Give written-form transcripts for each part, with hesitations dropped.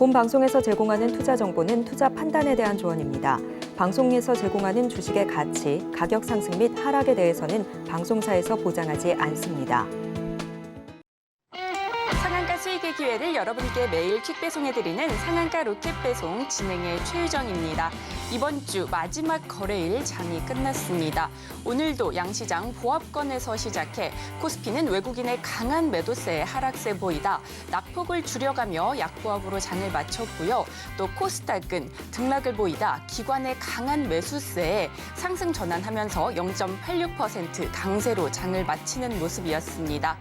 본 방송에서 제공하는 투자 정보는 투자 판단에 대한 조언입니다. 방송에서 제공하는 주식의 가치, 가격 상승 및 하락에 대해서는 방송사에서 보장하지 않습니다. 상한가 수익의 기회를 여러분께 매일 퀵 배송해드리는 상한가 로켓 배송 진행의 최유정입니다. 이번 주 마지막 거래일 장이 끝났습니다. 오늘도 양시장 보합권에서 시작해 코스피는 외국인의 강한 매도세에 하락세 보이다 낙폭을 줄여가며 약보합으로 장을 마쳤고요. 또 코스닥은 등락을 보이다 기관의 강한 매수세에 상승 전환하면서 0.86% 강세로 장을 마치는 모습이었습니다.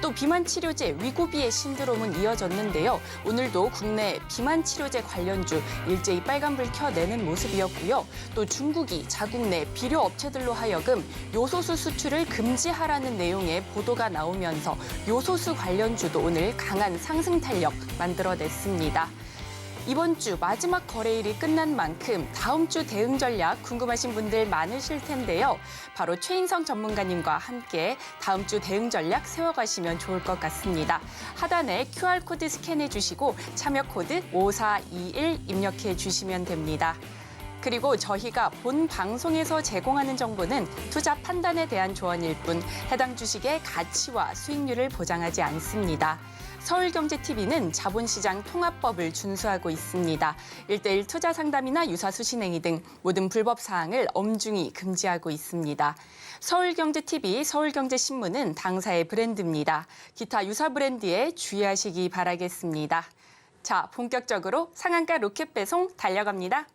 또 비만 치료제 위고비의 신드롬은 이어졌는데요. 오늘도 국내 비만 치료제 관련주 일제히 빨간불 켜내는 모습이었고요. 또 중국이 자국 내 비료 업체들로 하여금 요소수 수출을 금지하라는 내용의 보도가 나오면서 요소수 관련주도 오늘 강한 상승 탄력 만들어냈습니다. 이번 주 마지막 거래일이 끝난 만큼 다음 주 대응 전략 궁금하신 분들 많으실 텐데요. 바로 최인성 전문가님과 함께 다음 주 대응 전략 세워가시면 좋을 것 같습니다. 하단에 QR코드 스캔해 주시고 참여 코드 5421 입력해 주시면 됩니다. 그리고 저희가 본 방송에서 제공하는 정보는 투자 판단에 대한 조언일 뿐 해당 주식의 가치와 수익률을 보장하지 않습니다. 서울경제TV는 자본시장 통합법을 준수하고 있습니다. 1:1 투자 상담이나 유사수 신행위 등 모든 불법 사항을 엄중히 금지하고 있습니다. 서울경제TV, 서울경제신문은 당사의 브랜드입니다. 기타 유사 브랜드에 주의하시기 바라겠습니다. 자, 본격적으로 상한가 로켓 배송 달려갑니다.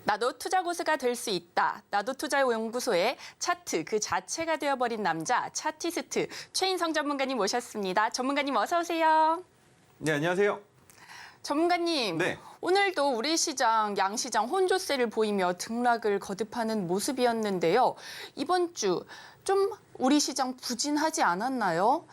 나도 투자 고수가 될 수 있다. 나도 투자연구소의 차트 그 자체가 되어버린 남자 차티스트 최인성 전문가님 모셨습니다. 전문가님 어서 오세요. 네, 안녕하세요. 전문가님, 네. 오늘도 우리 시장, 양시장 혼조세를 보이며 등락을 거듭하는 모습이었는데요. 이번 주 좀 우리 시장 부진하지 않았나요?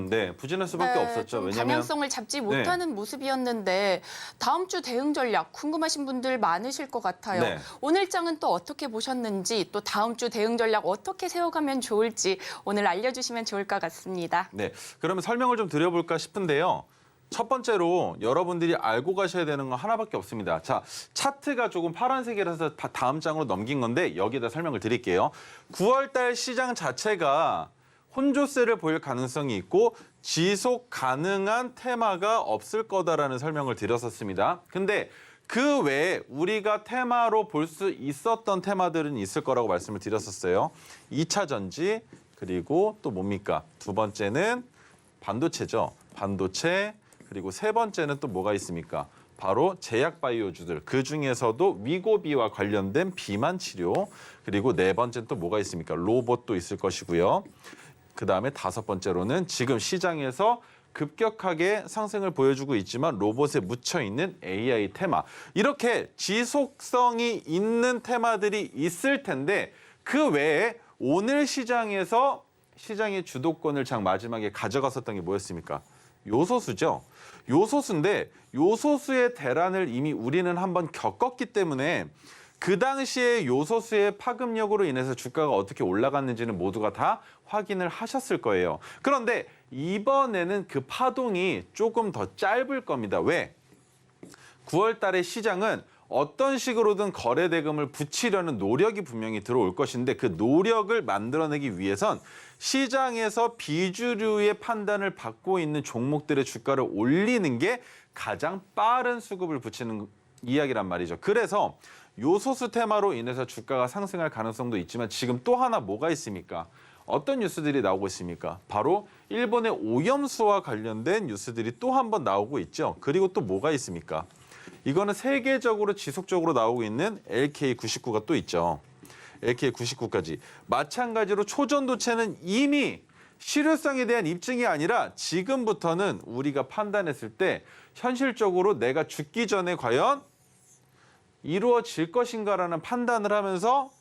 네, 부진할 수밖에 없었죠. 좀 왜냐하면 방향성을 잡지 못하는 모습이었는데 다음 주 대응 전략 궁금하신 분들 많으실 것 같아요. 네. 오늘 장은 또 어떻게 보셨는지 또 다음 주 대응 전략 어떻게 세워가면 좋을지 오늘 알려주시면 좋을 것 같습니다. 네, 그러면 설명을 좀 드려볼까 싶은데요. 첫 번째로 여러분들이 알고 가셔야 되는 건 하나밖에 없습니다. 자, 차트가 조금 파란색이라서 다음 장으로 넘긴 건데 여기에다 설명을 드릴게요. 9월 달 시장 자체가 혼조세를 보일 가능성이 있고 지속 가능한 테마가 없을 거다라는 설명을 드렸었습니다. 근데 그 외에 우리가 테마로 볼 수 있었던 테마들은 있을 거라고 말씀을 드렸었어요. 2차 전지, 그리고 또 뭡니까? 두 번째는 반도체죠. 반도체, 그리고 세 번째는 또 뭐가 있습니까? 바로 제약 바이오주들, 그중에서도 위고비와 관련된 비만 치료, 그리고 네 번째는 또 뭐가 있습니까? 로봇도 있을 것이고요. 그다음에 다섯 번째로는 지금 시장에서 급격하게 상승을 보여주고 있지만 로봇에 묻혀있는 AI 테마. 이렇게 지속성이 있는 테마들이 있을 텐데 그 외에 오늘 시장에서 시장의 주도권을 장 마지막에 가져갔었던 게 뭐였습니까? 요소수죠. 요소수인데 요소수의 대란을 이미 우리는 한번 겪었기 때문에 그 당시에 요소수의 파급력으로 인해서 주가가 어떻게 올라갔는지는 모두가 다 확인을 하셨을 거예요. 그런데 이번에는 그 파동이 조금 더 짧을 겁니다. 왜? 9월 달에 시장은 어떤 식으로든 거래 대금을 붙이려는 노력이 분명히 들어올 것인데 그 노력을 만들어내기 위해선 시장에서 비주류의 판단을 받고 있는 종목들의 주가를 올리는 게 가장 빠른 수급을 붙이는 이야기란 말이죠. 그래서 요소수 테마로 인해서 주가가 상승할 가능성도 있지만 지금 또 하나 뭐가 있습니까? 어떤 뉴스들이 나오고 있습니까? 바로 일본의 오염수와 관련된 뉴스들이 또 한 번 나오고 있죠. 그리고 또 뭐가 있습니까? 이거는 세계적으로 지속적으로 나오고 있는 LK99가 또 있죠. LK99까지. 마찬가지로 초전도체는 이미 실효성에 대한 입증이 아니라 지금부터는 우리가 판단했을 때 현실적으로 내가 죽기 전에 과연 이루어질 것인가라는 판단을 하면서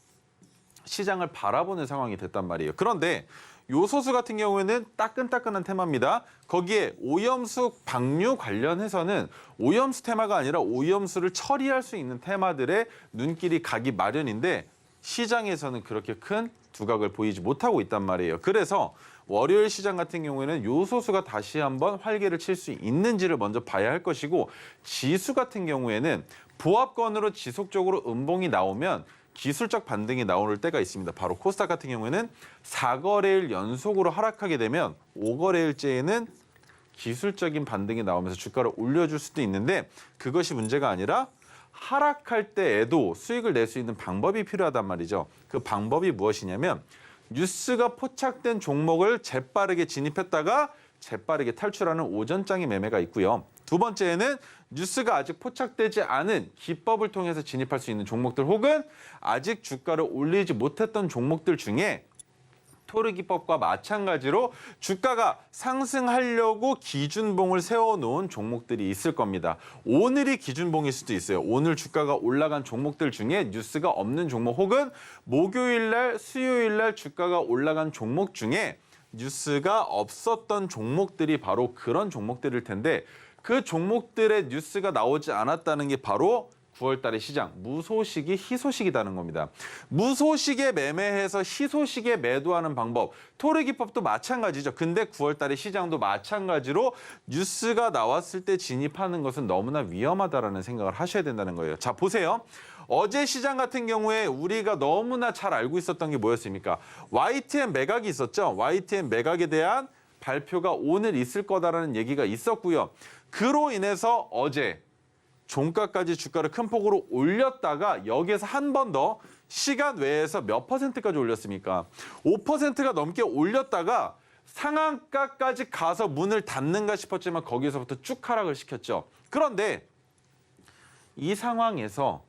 시장을 바라보는 상황이 됐단 말이에요. 그런데 요소수 같은 경우에는 따끈따끈한 테마입니다. 거기에 오염수 방류 관련해서는 오염수 테마가 아니라 오염수를 처리할 수 있는 테마들의 눈길이 가기 마련인데 시장에서는 그렇게 큰 두각을 보이지 못하고 있단 말이에요. 그래서 월요일 시장 같은 경우에는 요소수가 다시 한번 활개를 칠 수 있는지를 먼저 봐야 할 것이고 지수 같은 경우에는 보합권으로 지속적으로 음봉이 나오면 기술적 반등이 나올 때가 있습니다. 바로 코스닥 같은 경우에는 4거래일 연속으로 하락하게 되면 5거래일째에는 기술적인 반등이 나오면서 주가를 올려줄 수도 있는데 그것이 문제가 아니라 하락할 때에도 수익을 낼 수 있는 방법이 필요하단 말이죠. 그 방법이 무엇이냐면 뉴스가 포착된 종목을 재빠르게 진입했다가 재빠르게 탈출하는 오전장의 매매가 있고요. 두 번째는 뉴스가 아직 포착되지 않은 기법을 통해서 진입할 수 있는 종목들 혹은 아직 주가를 올리지 못했던 종목들 중에 토르 기법과 마찬가지로 주가가 상승하려고 기준봉을 세워놓은 종목들이 있을 겁니다. 오늘이 기준봉일 수도 있어요. 오늘 주가가 올라간 종목들 중에 뉴스가 없는 종목 혹은 목요일 날, 수요일 날 주가가 올라간 종목 중에 뉴스가 없었던 종목들이 바로 그런 종목들일 텐데 그 종목들의 뉴스가 나오지 않았다는 게 바로 9월 달의 시장, 무소식이 희소식이라는 겁니다. 무소식에 매매해서 희소식에 매도하는 방법, 토르 기법도 마찬가지죠. 근데 9월 달의 시장도 마찬가지로 뉴스가 나왔을 때 진입하는 것은 너무나 위험하다라는 생각을 하셔야 된다는 거예요. 자, 보세요. 어제 시장 같은 경우에 우리가 너무나 잘 알고 있었던 게 뭐였습니까? YTN 매각이 있었죠. YTN 매각에 대한 발표가 오늘 있을 거다라는 얘기가 있었고요. 그로 인해서 어제 종가까지 주가를 큰 폭으로 올렸다가 여기에서 한 번 더 시간 외에서 몇 %까지 올렸습니까? 5%가 넘게 올렸다가 상한가까지 가서 문을 닫는가 싶었지만 거기서부터 쭉 하락을 시켰죠. 그런데 이 상황에서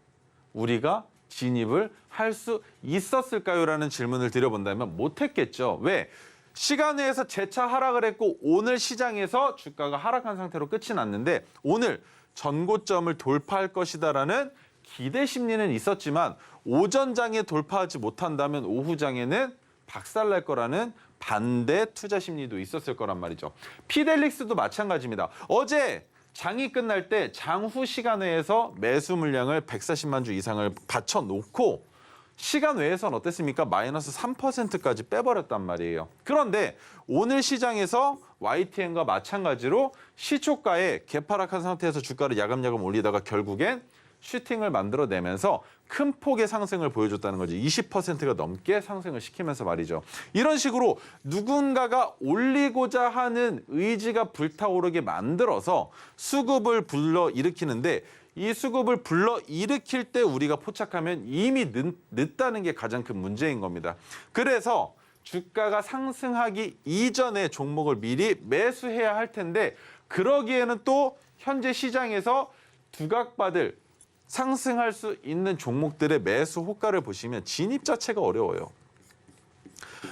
우리가 진입을 할 수 있었을까요? 라는 질문을 드려본다면 못했겠죠. 왜? 시간 외에서 재차 하락을 했고 오늘 시장에서 주가가 하락한 상태로 끝이 났는데 오늘 전고점을 돌파할 것이다라는 기대 심리는 있었지만 오전장에 돌파하지 못한다면 오후장에는 박살날 거라는 반대 투자 심리도 있었을 거란 말이죠. 피델릭스도 마찬가지입니다. 어제 장이 끝날 때 장후 시간 외에서 매수 물량을 140만 주 이상을 받쳐놓고 시간 외에서는 어땠습니까? 마이너스 3%까지 빼버렸단 말이에요. 그런데 오늘 시장에서 YTN과 마찬가지로 시초가에 개파락한 상태에서 주가를 야금야금 올리다가 결국엔 슈팅을 만들어내면서 큰 폭의 상승을 보여줬다는 거지. 20%가 넘게 상승을 시키면서 말이죠. 이런 식으로 누군가가 올리고자 하는 의지가 불타오르게 만들어서 수급을 불러일으키는데 이 수급을 불러일으킬 때 우리가 포착하면 이미 늦다는 게 가장 큰 문제인 겁니다. 그래서 주가가 상승하기 이전에 종목을 미리 매수해야 할 텐데 그러기에는 또 현재 시장에서 두각받을 상승할 수 있는 종목들의 매수 호가를 보시면 진입 자체가 어려워요.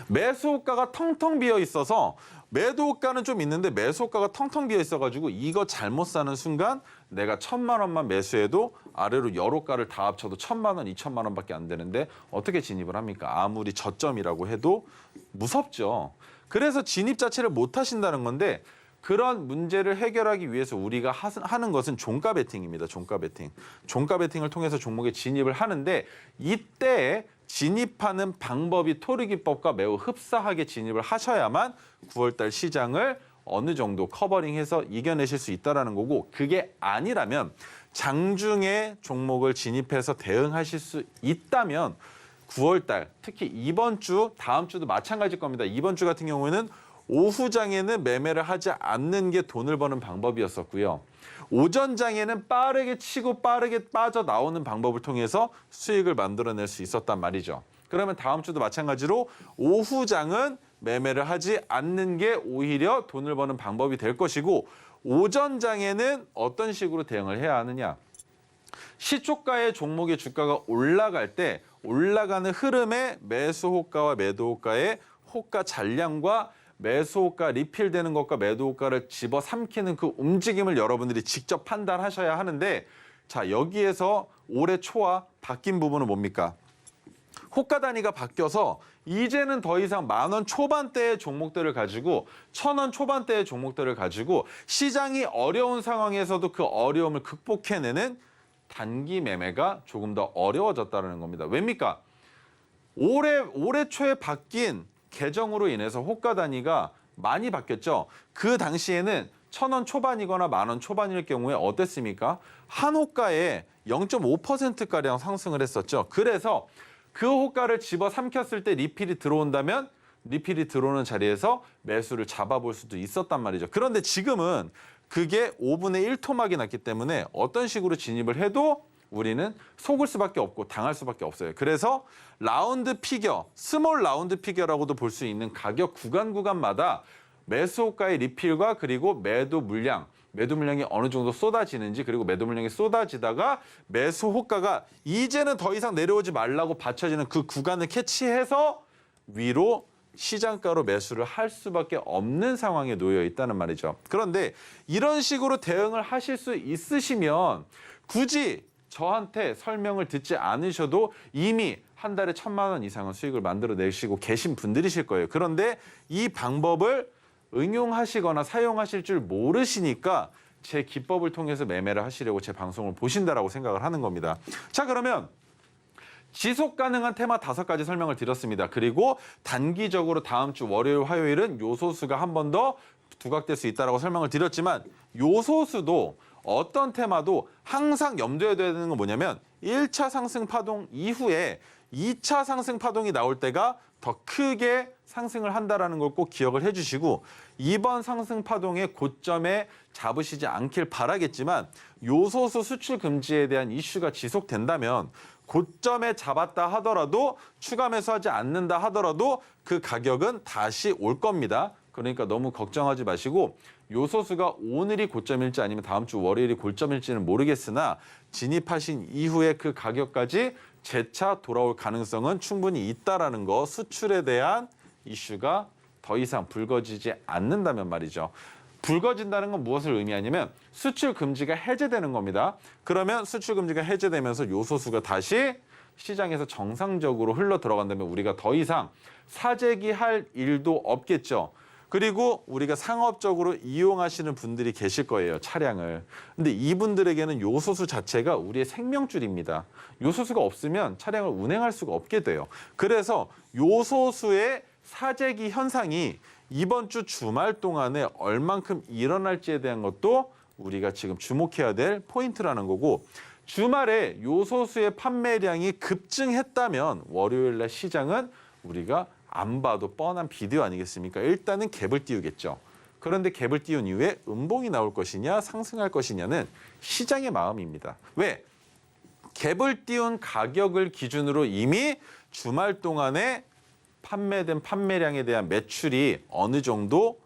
매수 호가가 텅텅 비어 있어서 매도 호가는 좀 있는데 매수 호가가 텅텅 비어 있어가지고 이거 잘못 사는 순간 내가 1,000만 원만 매수해도 아래로 여러 가를 다 합쳐도 1,000만 원, 2,000만 원밖에 안 되는데 어떻게 진입을 합니까? 아무리 저점이라고 해도 무섭죠. 그래서 진입 자체를 못 하신다는 건데 그런 문제를 해결하기 위해서 우리가 하는 것은 종가 베팅입니다. 종가 베팅. 종가 베팅을 통해서 종목에 진입을 하는데 이때 진입하는 방법이 토르 기법과 매우 흡사하게 진입을 하셔야만 9월달 시장을 어느 정도 커버링해서 이겨내실 수 있다는 거고 그게 아니라면 장중에 종목을 진입해서 대응하실 수 있다면 9월달 특히 이번 주 다음 주도 마찬가지일 겁니다. 이번 주 같은 경우에는 오후장에는 매매를 하지 않는 게 돈을 버는 방법이었었고요. 오전장에는 빠르게 치고 빠르게 빠져나오는 방법을 통해서 수익을 만들어낼 수 있었단 말이죠. 그러면 다음 주도 마찬가지로 오후장은 매매를 하지 않는 게 오히려 돈을 버는 방법이 될 것이고 오전장에는 어떤 식으로 대응을 해야 하느냐. 시초가의 종목의 주가가 올라갈 때 올라가는 흐름의 매수 호가와 매도 호가의 호가 잔량과 매수호가 리필되는 것과 매도호가를 집어삼키는 그 움직임을 여러분들이 직접 판단하셔야 하는데 자, 여기에서 올해 초와 바뀐 부분은 뭡니까? 호가 단위가 바뀌어서 이제는 더 이상 10,000원 초반대의 종목들을 가지고 1,000원 초반대의 종목들을 가지고 시장이 어려운 상황에서도 그 어려움을 극복해내는 단기 매매가 조금 더 어려워졌다는 겁니다. 왜입니까? 올해 초에 바뀐 개정으로 인해서 호가 단위가 많이 바뀌었죠. 그 당시에는 1,000원 초반이거나 10,000원 초반일 경우에 어땠습니까? 한 호가에 0.5%가량 상승을 했었죠. 그래서 그 호가를 집어삼켰을 때 리필이 들어온다면 리필이 들어오는 자리에서 매수를 잡아볼 수도 있었단 말이죠. 그런데 지금은 그게 5분의 1 토막이 났기 때문에 어떤 식으로 진입을 해도 우리는 속을 수밖에 없고 당할 수밖에 없어요. 그래서 라운드 피겨, 스몰 라운드 피겨라고도 볼 수 있는 가격 구간마다 매수 호가의 리필과 그리고 매도 물량이 어느 정도 쏟아지는지 그리고 매도 물량이 쏟아지다가 매수 호가가 이제는 더 이상 내려오지 말라고 받쳐지는 그 구간을 캐치해서 위로 시장가로 매수를 할 수밖에 없는 상황에 놓여 있다는 말이죠. 그런데 이런 식으로 대응을 하실 수 있으시면 굳이 저한테 설명을 듣지 않으셔도 이미 한 달에 1,000만 원 이상의 수익을 만들어내시고 계신 분들이실 거예요. 그런데 이 방법을 응용하시거나 사용하실 줄 모르시니까 제 기법을 통해서 매매를 하시려고 제 방송을 보신다라고 생각을 하는 겁니다. 자, 그러면 지속 가능한 테마 5가지 설명을 드렸습니다. 그리고 단기적으로 다음 주 월요일, 화요일은 요소수가 한 번 더 부각될 수 있다라고 설명을 드렸지만 요소수도 어떤 테마도 항상 염두에 둬야 되는 건 뭐냐면 1차 상승 파동 이후에 2차 상승 파동이 나올 때가 더 크게 상승을 한다라는 걸 꼭 기억을 해주시고 이번 상승 파동의 고점에 잡으시지 않길 바라겠지만 요소수 수출 금지에 대한 이슈가 지속된다면 고점에 잡았다 하더라도 추가 매수하지 않는다 하더라도 그 가격은 다시 올 겁니다. 그러니까 너무 걱정하지 마시고 요소수가 오늘이 고점일지 아니면 다음 주 월요일이 고점일지는 모르겠으나 진입하신 이후에 그 가격까지 재차 돌아올 가능성은 충분히 있다라는 거, 수출에 대한 이슈가 더 이상 불거지지 않는다면 말이죠. 불거진다는 건 무엇을 의미하냐면 수출 금지가 해제되는 겁니다. 그러면 수출 금지가 해제되면서 요소수가 다시 시장에서 정상적으로 흘러 들어간다면 우리가 더 이상 사재기할 일도 없겠죠. 그리고 우리가 상업적으로 이용하시는 분들이 계실 거예요, 차량을. 근데 이분들에게는 요소수 자체가 우리의 생명줄입니다. 요소수가 없으면 차량을 운행할 수가 없게 돼요. 그래서 요소수의 사재기 현상이 이번 주 주말 동안에 얼만큼 일어날지에 대한 것도 우리가 지금 주목해야 될 포인트라는 거고 주말에 요소수의 판매량이 급증했다면 월요일 날 시장은 우리가 안 봐도 뻔한 비디오 아니겠습니까? 일단은 갭을 띄우겠죠. 그런데 갭을 띄운 이후에 음봉이 나올 것이냐 상승할 것이냐는 시장의 마음입니다. 왜? 갭을 띄운 가격을 기준으로 이미 주말 동안에 판매된 판매량에 대한 매출이 어느 정도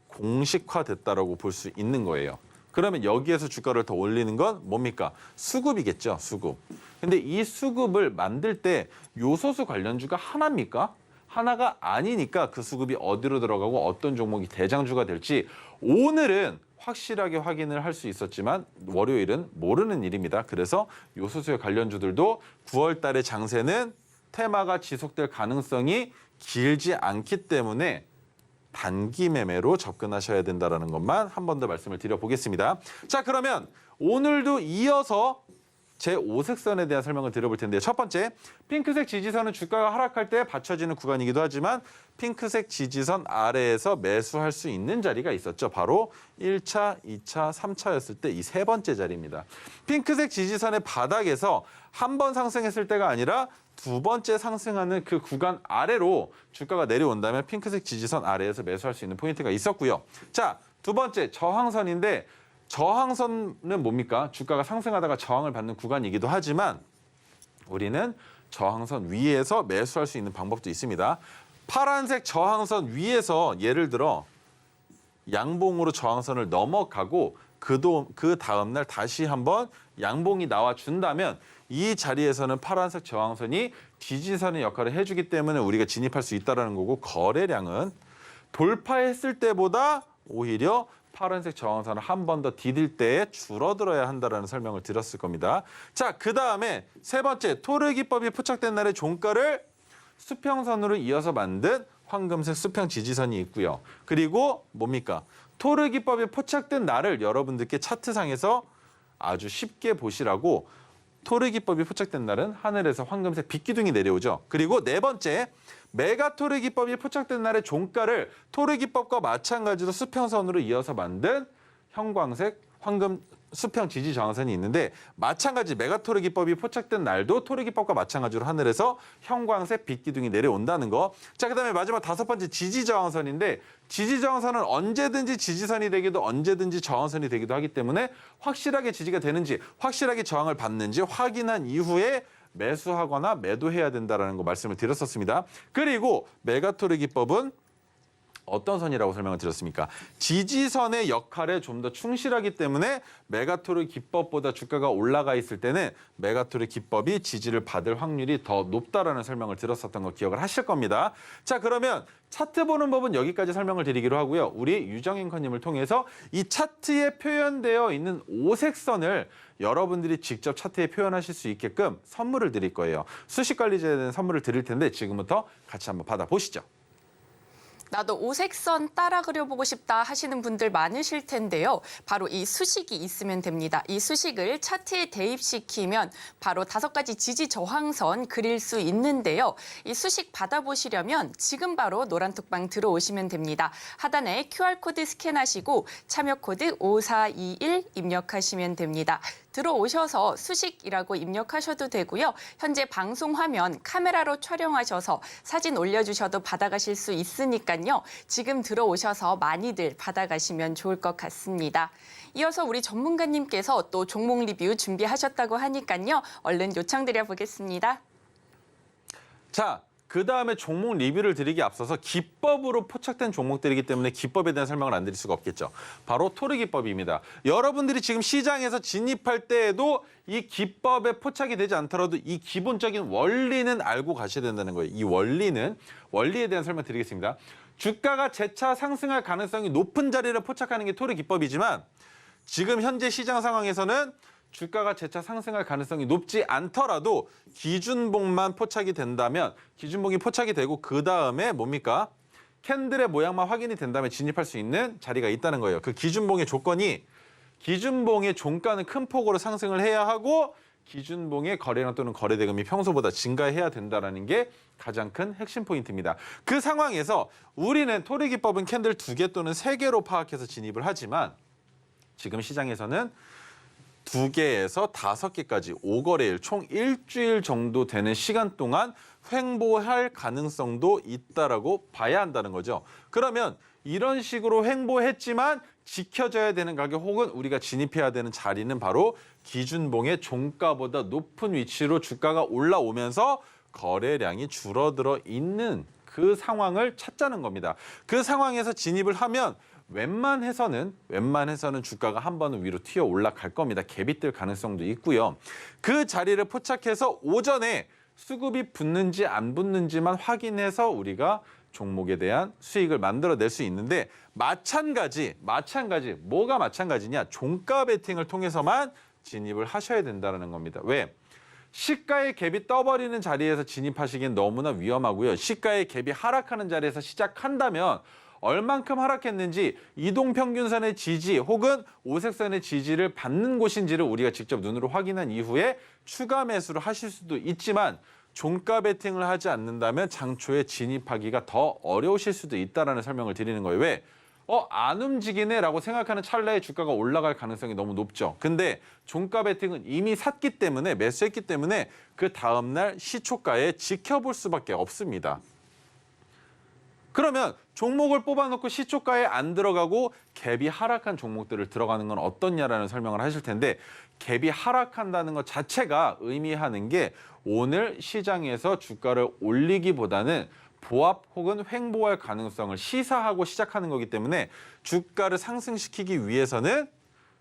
공식화됐다라고 볼 수 있는 거예요. 그러면 여기에서 주가를 더 올리는 건 뭡니까? 수급이겠죠, 수급. 근데 이 수급을 만들 때 요소수 관련주가 하나입니까? 하나가 아니니까 그 수급이 어디로 들어가고 어떤 종목이 대장주가 될지 오늘은 확실하게 확인을 할 수 있었지만 월요일은 모르는 일입니다. 그래서 요소수의 관련주들도 9월 달의 장세는 테마가 지속될 가능성이 길지 않기 때문에 단기 매매로 접근하셔야 된다는 것만 한 번 더 말씀을 드려보겠습니다. 자, 그러면 오늘도 이어서 제 5색선에 대한 설명을 드려볼 텐데요. 첫 번째, 핑크색 지지선은 주가가 하락할 때 받쳐지는 구간이기도 하지만 핑크색 지지선 아래에서 매수할 수 있는 자리가 있었죠. 바로 1차, 2차, 3차였을 때 이 세 번째 자리입니다. 핑크색 지지선의 바닥에서 한 번 상승했을 때가 아니라 두 번째 상승하는 그 구간 아래로 주가가 내려온다면 핑크색 지지선 아래에서 매수할 수 있는 포인트가 있었고요. 자, 두 번째 저항선인데 저항선은 뭡니까? 주가가 상승하다가 저항을 받는 구간이기도 하지만 우리는 저항선 위에서 매수할 수 있는 방법도 있습니다. 파란색 저항선 위에서 예를 들어 양봉으로 저항선을 넘어가고 그 다음 날 다시 한번 양봉이 나와준다면 이 자리에서는 파란색 저항선이 지지선의 역할을 해주기 때문에 우리가 진입할 수 있다는 거고 거래량은 돌파했을 때보다 오히려 파란색 저항선을 한 번 더 디딜 때에 줄어들어야 한다라는 설명을 드렸을 겁니다. 자, 그다음에 세 번째, 토르기법이 포착된 날의 종가를 수평선으로 이어서 만든 황금색 수평 지지선이 있고요. 그리고 뭡니까? 토르기법이 포착된 날을 여러분들께 차트상에서 아주 쉽게 보시라고 토르기법이 포착된 날은 하늘에서 황금색 빛기둥이 내려오죠. 그리고 네 번째, 메가토르기법이 포착된 날의 종가를 토르기법과 마찬가지로 수평선으로 이어서 만든 형광색 황금 수평 지지 저항선이 있는데 마찬가지 메가토르기법이 포착된 날도 토르기법과 마찬가지로 하늘에서 형광색 빛기둥이 내려온다는 거. 자, 그다음에 마지막 다섯 번째 지지 저항선인데 지지 저항선은 언제든지 지지선이 되기도 언제든지 저항선이 되기도 하기 때문에 확실하게 지지가 되는지 확실하게 저항을 받는지 확인한 이후에 매수하거나 매도해야 된다는 거 말씀을 드렸었습니다. 그리고 메가토르기법은 어떤 선이라고 설명을 드렸습니까? 지지선의 역할에 좀 더 충실하기 때문에 메가토르 기법보다 주가가 올라가 있을 때는 메가토르 기법이 지지를 받을 확률이 더 높다라는 설명을 드렸었던 거 기억을 하실 겁니다. 자, 그러면 차트 보는 법은 여기까지 설명을 드리기로 하고요. 우리 유정 앵커님을 통해서 이 차트에 표현되어 있는 오색선을 여러분들이 직접 차트에 표현하실 수 있게끔 선물을 드릴 거예요. 수식관리자에 대한 선물을 드릴 텐데 지금부터 같이 한번 받아보시죠. 나도 오색선 따라 그려보고 싶다 하시는 분들 많으실 텐데요. 바로 이 수식이 있으면 됩니다. 이 수식을 차트에 대입시키면 바로 5가지 지지 저항선 그릴 수 있는데요. 이 수식 받아보시려면 지금 바로 노란톡방 들어오시면 됩니다. 하단에 QR코드 스캔하시고 참여코드 5421 입력하시면 됩니다. 들어오셔서 수식이라고 입력하셔도 되고요. 현재 방송 화면 카메라로 촬영하셔서 사진 올려주셔도 받아가실 수 있으니까요. 지금 들어오셔서 많이들 받아가시면 좋을 것 같습니다. 이어서 우리 전문가님께서 또 종목 리뷰 준비하셨다고 하니까요. 얼른 요청드려 보겠습니다. 자, 그다음에 종목 리뷰를 드리기 앞서서 기법으로 포착된 종목들이기 때문에 기법에 대한 설명을 안 드릴 수가 없겠죠. 바로 토르기법입니다. 여러분들이 지금 시장에서 진입할 때에도 이 기법에 포착이 되지 않더라도 이 기본적인 원리는 알고 가셔야 된다는 거예요. 이 원리에 대한 설명 드리겠습니다. 주가가 재차 상승할 가능성이 높은 자리를 포착하는 게 토르기법이지만 지금 현재 시장 상황에서는 주가가 재차 상승할 가능성이 높지 않더라도 기준봉만 포착이 된다면 기준봉이 포착이 되고 그다음에 뭡니까? 캔들의 모양만 확인이 된다면 진입할 수 있는 자리가 있다는 거예요. 그 기준봉의 조건이 기준봉의 종가는 큰 폭으로 상승을 해야 하고 기준봉의 거래량 또는 거래 대금이 평소보다 증가해야 된다는 게 가장 큰 핵심 포인트입니다. 그 상황에서 우리는 토르기법은 캔들 2개 또는 3개로 파악해서 진입을 하지만 지금 시장에서는 2개에서 5개까지 5거래일 총 일주일 정도 되는 시간 동안 횡보할 가능성도 있다라고 봐야 한다는 거죠. 그러면 이런 식으로 횡보했지만 지켜져야 되는 가격 혹은 우리가 진입해야 되는 자리는 바로 기준봉의 종가보다 높은 위치로 주가가 올라오면서 거래량이 줄어들어 있는 그 상황을 찾자는 겁니다. 그 상황에서 진입을 하면 웬만해서는 주가가 한 번은 위로 튀어 올라갈 겁니다. 갭이 뜰 가능성도 있고요. 그 자리를 포착해서 오전에 수급이 붙는지 안 붙는지만 확인해서 우리가 종목에 대한 수익을 만들어낼 수 있는데 마찬가지 뭐가 마찬가지냐? 종가 베팅을 통해서만 진입을 하셔야 된다는 겁니다. 왜? 시가의 갭이 떠버리는 자리에서 진입하시기엔 너무나 위험하고요. 시가의 갭이 하락하는 자리에서 시작한다면 얼만큼 하락했는지 이동평균선의 지지 혹은 오색선의 지지를 받는 곳인지를 우리가 직접 눈으로 확인한 이후에 추가 매수를 하실 수도 있지만 종가 베팅을 하지 않는다면 장초에 진입하기가 더 어려우실 수도 있다는 설명을 드리는 거예요. 왜? 안 움직이네 라고 생각하는 찰나에 주가가 올라갈 가능성이 너무 높죠. 근데 종가 베팅은 이미 샀기 때문에 매수했기 때문에 그 다음날 시초가에 지켜볼 수밖에 없습니다. 그러면 종목을 뽑아놓고 시초가에 안 들어가고 갭이 하락한 종목들을 들어가는 건 어떻냐라는 설명을 하실 텐데 갭이 하락한다는 것 자체가 의미하는 게 오늘 시장에서 주가를 올리기보다는 보합 혹은 횡보할 가능성을 시사하고 시작하는 거기 때문에 주가를 상승시키기 위해서는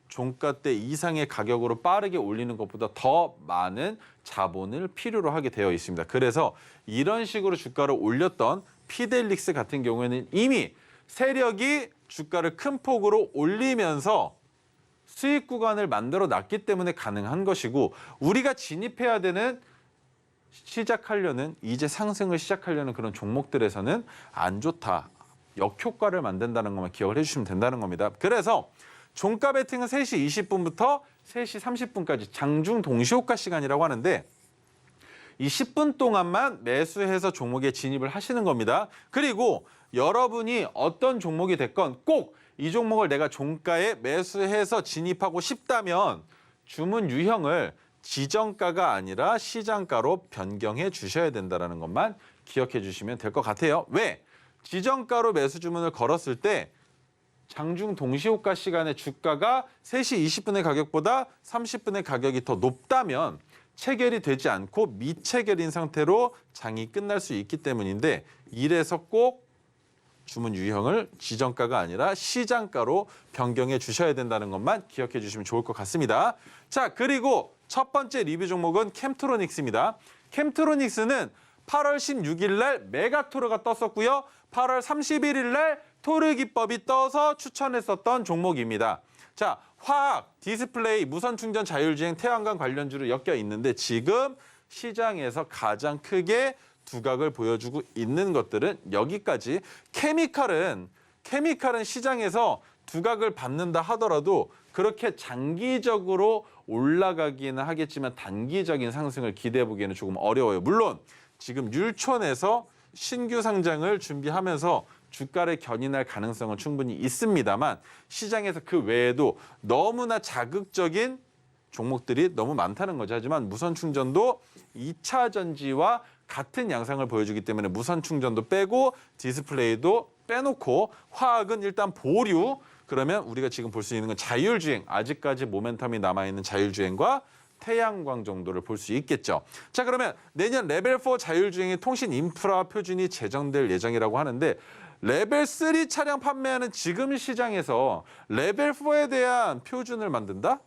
종가 때 이상의 가격으로 빠르게 올리는 것보다 더 많은 자본을 필요로 하게 되어 있습니다. 그래서 이런 식으로 주가를 올렸던 피델릭스 같은 경우에는 이미 세력이 주가를 큰 폭으로 올리면서 수익 구간을 만들어 놨기 때문에 가능한 것이고 우리가 진입해야 되는 이제 상승을 시작하려는 그런 종목들에서는 안 좋다. 역효과를 만든다는 것만 기억을 해주시면 된다는 겁니다. 그래서 종가 베팅은 3시 20분부터 3시 30분까지 장중 동시효과 시간이라고 하는데 이 10분 동안만 매수해서 종목에 진입을 하시는 겁니다. 그리고 여러분이 어떤 종목이 됐건 꼭 이 종목을 내가 종가에 매수해서 진입하고 싶다면 주문 유형을 지정가가 아니라 시장가로 변경해 주셔야 된다는 것만 기억해 주시면 될 것 같아요. 왜? 지정가로 매수 주문을 걸었을 때 장중 동시효과 시간에 주가가 3시 20분의 가격보다 30분의 가격이 더 높다면 체결이 되지 않고 미체결인 상태로 장이 끝날 수 있기 때문인데 이래서 꼭 주문 유형을 지정가가 아니라 시장가로 변경해 주셔야 된다는 것만 기억해 주시면 좋을 것 같습니다. 자, 그리고 첫 번째 리뷰 종목은 캠트로닉스입니다. 캠트로닉스는 8월 16일 날 메가토르가 떴었고요. 8월 31일 날 토르 기법이 떠서 추천했었던 종목입니다. 자, 화학, 디스플레이, 무선 충전, 자율주행, 태양광 관련주로 엮여 있는데 지금 시장에서 가장 크게 두각을 보여주고 있는 것들은 여기까지. 케미칼은 시장에서 두각을 받는다 하더라도 그렇게 장기적으로 올라가기는 하겠지만 단기적인 상승을 기대해 보기에는 조금 어려워요. 물론 지금 율촌에서 신규 상장을 준비하면서 주가를 견인할 가능성은 충분히 있습니다만 시장에서 그 외에도 너무나 자극적인 종목들이 너무 많다는 거죠. 하지만 무선 충전도 2차 전지와 같은 양상을 보여주기 때문에 무선 충전도 빼고 디스플레이도 빼놓고 화학은 일단 보류. 그러면 우리가 지금 볼 수 있는 건 자율주행, 아직까지 모멘텀이 남아있는 자율주행과 태양광 정도를 볼 수 있겠죠. 자, 그러면 내년 레벨 4 자율주행의 통신 인프라 표준이 제정될 예정이라고 하는데 레벨 3 차량 판매하는 지금 시장에서 레벨 4에 대한 표준을 만든다?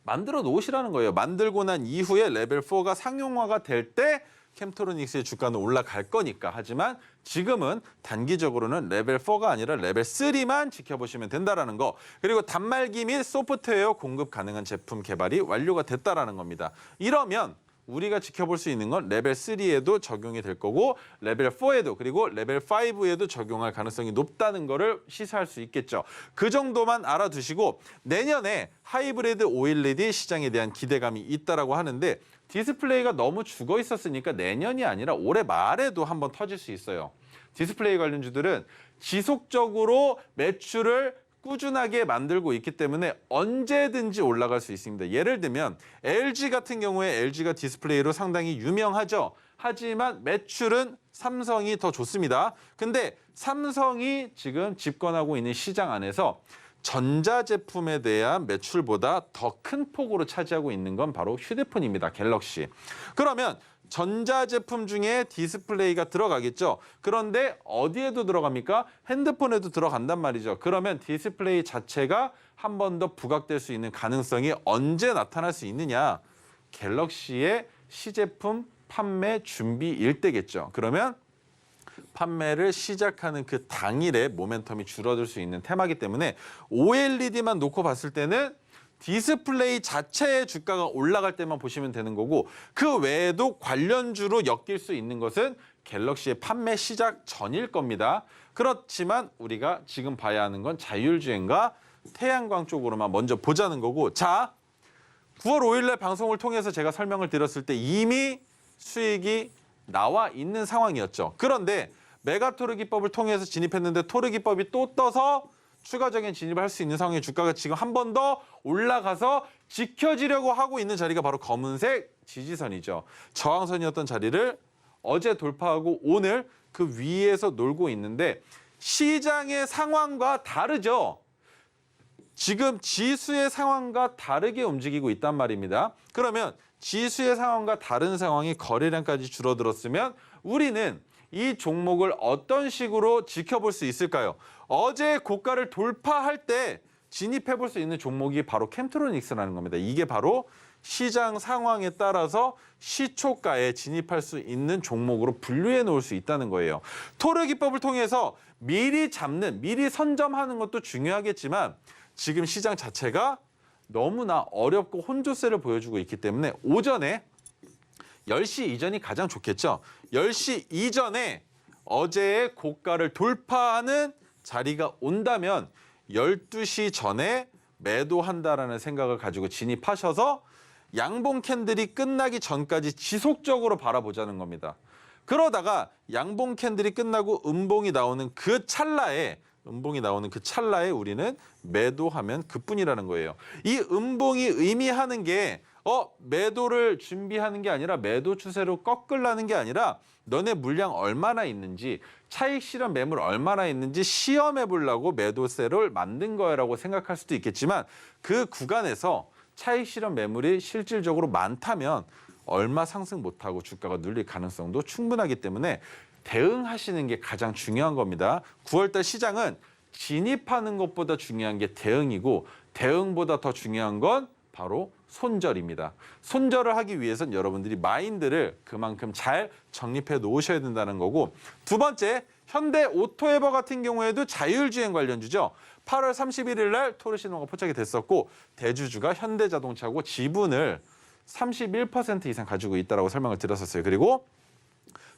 만들어 놓으시라는 거예요. 만들고 난 이후에 레벨 4가 상용화가 될 때 캠트로닉스의 주가는 올라갈 거니까. 하지만 지금은 단기적으로는 레벨 4가 아니라 레벨 3만 지켜보시면 된다는 거. 그리고 단말기 및 소프트웨어 공급 가능한 제품 개발이 완료가 됐다는 겁니다. 이러면 우리가 지켜볼 수 있는 건 레벨 3에도 적용이 될 거고 레벨 4에도 그리고 레벨 5에도 적용할 가능성이 높다는 거를 시사할 수 있겠죠. 그 정도만 알아두시고 내년에 하이브리드 OLED 시장에 대한 기대감이 있다라고 하는데 디스플레이가 너무 죽어 있었으니까 내년이 아니라 올해 말에도 한번 터질 수 있어요. 디스플레이 관련주들은 지속적으로 매출을 꾸준하게 만들고 있기 때문에 언제든지 올라갈 수 있습니다. 예를 들면 LG 같은 경우에 LG가 디스플레이로 상당히 유명하죠. 하지만 매출은 삼성이 더 좋습니다. 근데 삼성이 지금 집권하고 있는 시장 안에서 전자제품에 대한 매출보다 더 큰 폭으로 차지하고 있는 건 바로 휴대폰입니다. 갤럭시. 그러면 전자제품 중에 디스플레이가 들어가겠죠. 그런데 어디에도 들어갑니까? 핸드폰에도 들어간단 말이죠. 그러면 디스플레이 자체가 한 번 더 부각될 수 있는 가능성이 언제 나타날 수 있느냐? 갤럭시의 시제품 판매 준비일 때겠죠. 그러면 판매를 시작하는 그 당일에 모멘텀이 줄어들 수 있는 테마이기 때문에 OLED만 놓고 봤을 때는 디스플레이 자체의 주가가 올라갈 때만 보시면 되는 거고 그 외에도 관련주로 엮일 수 있는 것은 갤럭시의 판매 시작 전일 겁니다. 그렇지만 우리가 지금 봐야 하는 건 자율주행과 태양광 쪽으로만 먼저 보자는 거고 자, 9월 5일 날 방송을 통해서 제가 설명을 드렸을 때 이미 수익이 나와 있는 상황이었죠. 그런데 메가토르 기법을 통해서 진입했는데 토르 기법이 또 떠서 추가적인 진입을 할 수 있는 상황의 주가가 지금 한 번 더 올라가서 지켜지려고 하고 있는 자리가 바로 검은색 지지선이죠. 저항선이었던 자리를 어제 돌파하고 오늘 그 위에서 놀고 있는데 시장의 상황과 다르죠. 지금 지수의 상황과 다르게 움직이고 있단 말입니다. 그러면 지수의 상황과 다른 상황이 거래량까지 줄어들었으면 우리는 이 종목을 어떤 식으로 지켜볼 수 있을까요? 어제 고가를 돌파할 때 진입해 볼 수 있는 종목이 바로 캠트로닉스라는 겁니다. 이게 바로 시장 상황에 따라서 시초가에 진입할 수 있는 종목으로 분류해 놓을 수 있다는 거예요. 토르 기법을 통해서 미리 잡는, 미리 선점하는 것도 중요하겠지만 지금 시장 자체가 너무나 어렵고 혼조세를 보여주고 있기 때문에 오전에 10시 이전이 가장 좋겠죠. 10시 이전에 어제의 고가를 돌파하는 자리가 온다면 12시 전에 매도한다라는 생각을 가지고 진입하셔서 양봉 캔들이 끝나기 전까지 지속적으로 바라보자는 겁니다. 그러다가 양봉 캔들이 끝나고 음봉이 나오는 그 찰나에 우리는 매도하면 그뿐이라는 거예요. 이 음봉이 의미하는 게 매도를 준비하는 게 아니라 매도 추세로 꺾으려는 게 아니라 너네 물량 얼마나 있는지, 차익 실현 매물 얼마나 있는지 시험해 보려고 매도세를 만든 거라고 생각할 수도 있겠지만 그 구간에서 차익 실현 매물이 실질적으로 많다면 얼마 상승 못하고 주가가 눌릴 가능성도 충분하기 때문에 대응하시는 게 가장 중요한 겁니다. 9월달 시장은 진입하는 것보다 중요한 게 대응이고 대응보다 더 중요한 건 바로 손절입니다. 손절을 하기 위해서는 여러분들이 마인드를 그만큼 잘 정립해 놓으셔야 된다는 거고, 두 번째, 현대 오토에버 같은 경우에도 자율주행 관련주죠. 8월 31일 날 토르 신호가 포착이 됐었고 대주주가 현대자동차고 지분을 31% 이상 가지고 있다고 설명을 드렸었어요. 그리고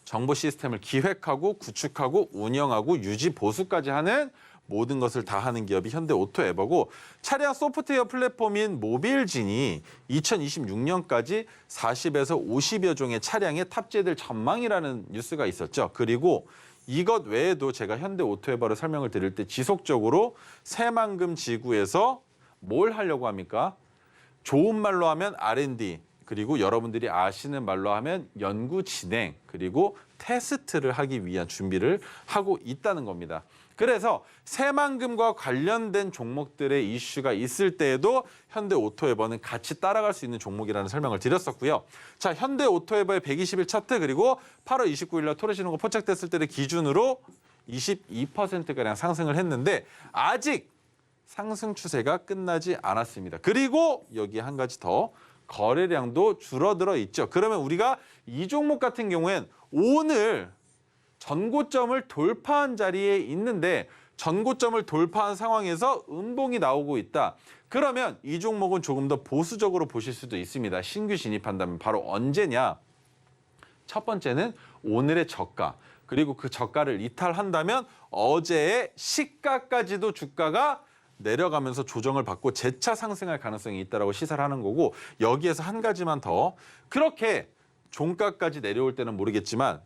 정보 시스템을 기획하고 구축하고 운영하고 유지 보수까지 하는 모든 것을 다 하는 기업이 현대 오토에버고, 차량 소프트웨어 플랫폼인 모빌진이 2026년까지 40에서 50여 종의 차량에 탑재될 전망이라는 뉴스가 있었죠. 그리고 이것 외에도 제가 현대 오토에버를 설명을 드릴 때 지속적으로 새만금 지구에서 뭘 하려고 합니까? 좋은 말로 하면 R&D, 그리고 여러분들이 아시는 말로 하면 연구 진행, 그리고 테스트를 하기 위한 준비를 하고 있다는 겁니다. 그래서 새만금과 관련된 종목들의 이슈가 있을 때에도 현대 오토에버는 같이 따라갈 수 있는 종목이라는 설명을 드렸었고요. 자, 현대 오토에버의 120일 차트, 그리고 8월 29일 날 토르 신호가 포착됐을 때를 기준으로 22%가량 상승을 했는데 아직 상승 추세가 끝나지 않았습니다. 그리고 여기 한 가지 더, 거래량도 줄어들어 있죠. 그러면 우리가 이 종목 같은 경우엔 오늘 전고점을 돌파한 자리에 있는데 전고점을 돌파한 상황에서 음봉이 나오고 있다. 그러면 이 종목은 조금 더 보수적으로 보실 수도 있습니다. 신규 진입한다면 바로 언제냐? 첫 번째는 오늘의 저가, 그리고 그 저가를 이탈한다면 어제의 시가까지도 주가가 내려가면서 조정을 받고 재차 상승할 가능성이 있다고 시사를 하는 거고, 여기에서 한 가지만 더, 그렇게 종가까지 내려올 때는 모르겠지만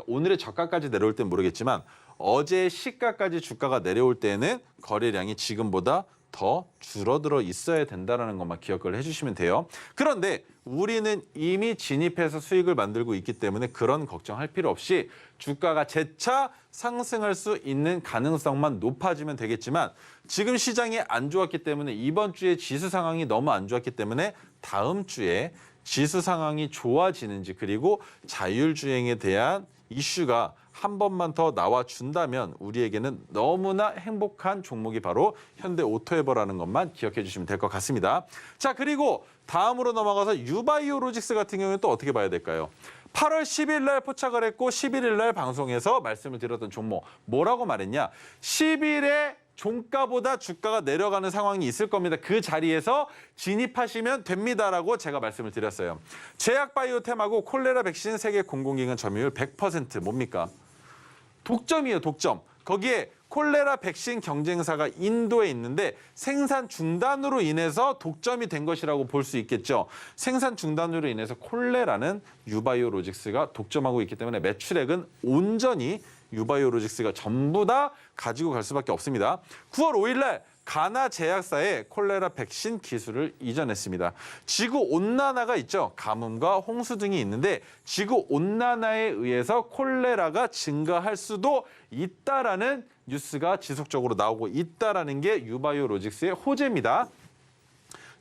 오늘의 저가까지 내려올 때는 모르겠지만 어제의 시가까지 주가가 내려올 때는 거래량이 지금보다 더 줄어들어 있어야 된다는 것만 기억을 해주시면 돼요. 그런데 우리는 이미 진입해서 수익을 만들고 있기 때문에 그런 걱정할 필요 없이 주가가 재차 상승할 수 있는 가능성만 높아지면 되겠지만, 지금 시장이 안 좋았기 때문에 이번 주에 지수 상황이 너무 안 좋았기 때문에 다음 주에 지수 상황이 좋아지는지, 그리고 자율주행에 대한 이슈가 한 번만 더 나와준다면 우리에게는 너무나 행복한 종목이 바로 현대 오토에버라는 것만 기억해 주시면 될 것 같습니다. 자, 그리고 다음으로 넘어가서 유바이오로직스 같은 경우는 또 어떻게 봐야 될까요? 8월 10일 날 포착을 했고 11일 날 방송에서 말씀을 드렸던 종목, 뭐라고 말했냐? 10일에 종가보다 주가가 내려가는 상황이 있을 겁니다. 그 자리에서 진입하시면 됩니다라고 제가 말씀을 드렸어요. 제약바이오템하고 콜레라 백신 세계 공공기관 점유율 100% 뭡니까? 독점이에요, 독점. 거기에 콜레라 백신 경쟁사가 인도에 있는데 생산 중단으로 인해서 독점이 된 것이라고 볼 수 있겠죠. 생산 중단으로 인해서 콜레라는 유바이오로직스가 독점하고 있기 때문에 매출액은 온전히 유바이오로직스가 전부 다 가지고 갈 수밖에 없습니다. 9월 5일 날 가나 제약사에 콜레라 백신 기술을 이전했습니다. 지구온난화가 있죠. 가뭄과 홍수 등이 있는데 지구온난화에 의해서 콜레라가 증가할 수도 있다라는 뉴스가 지속적으로 나오고 있다라는 게 유바이오로직스의 호재입니다.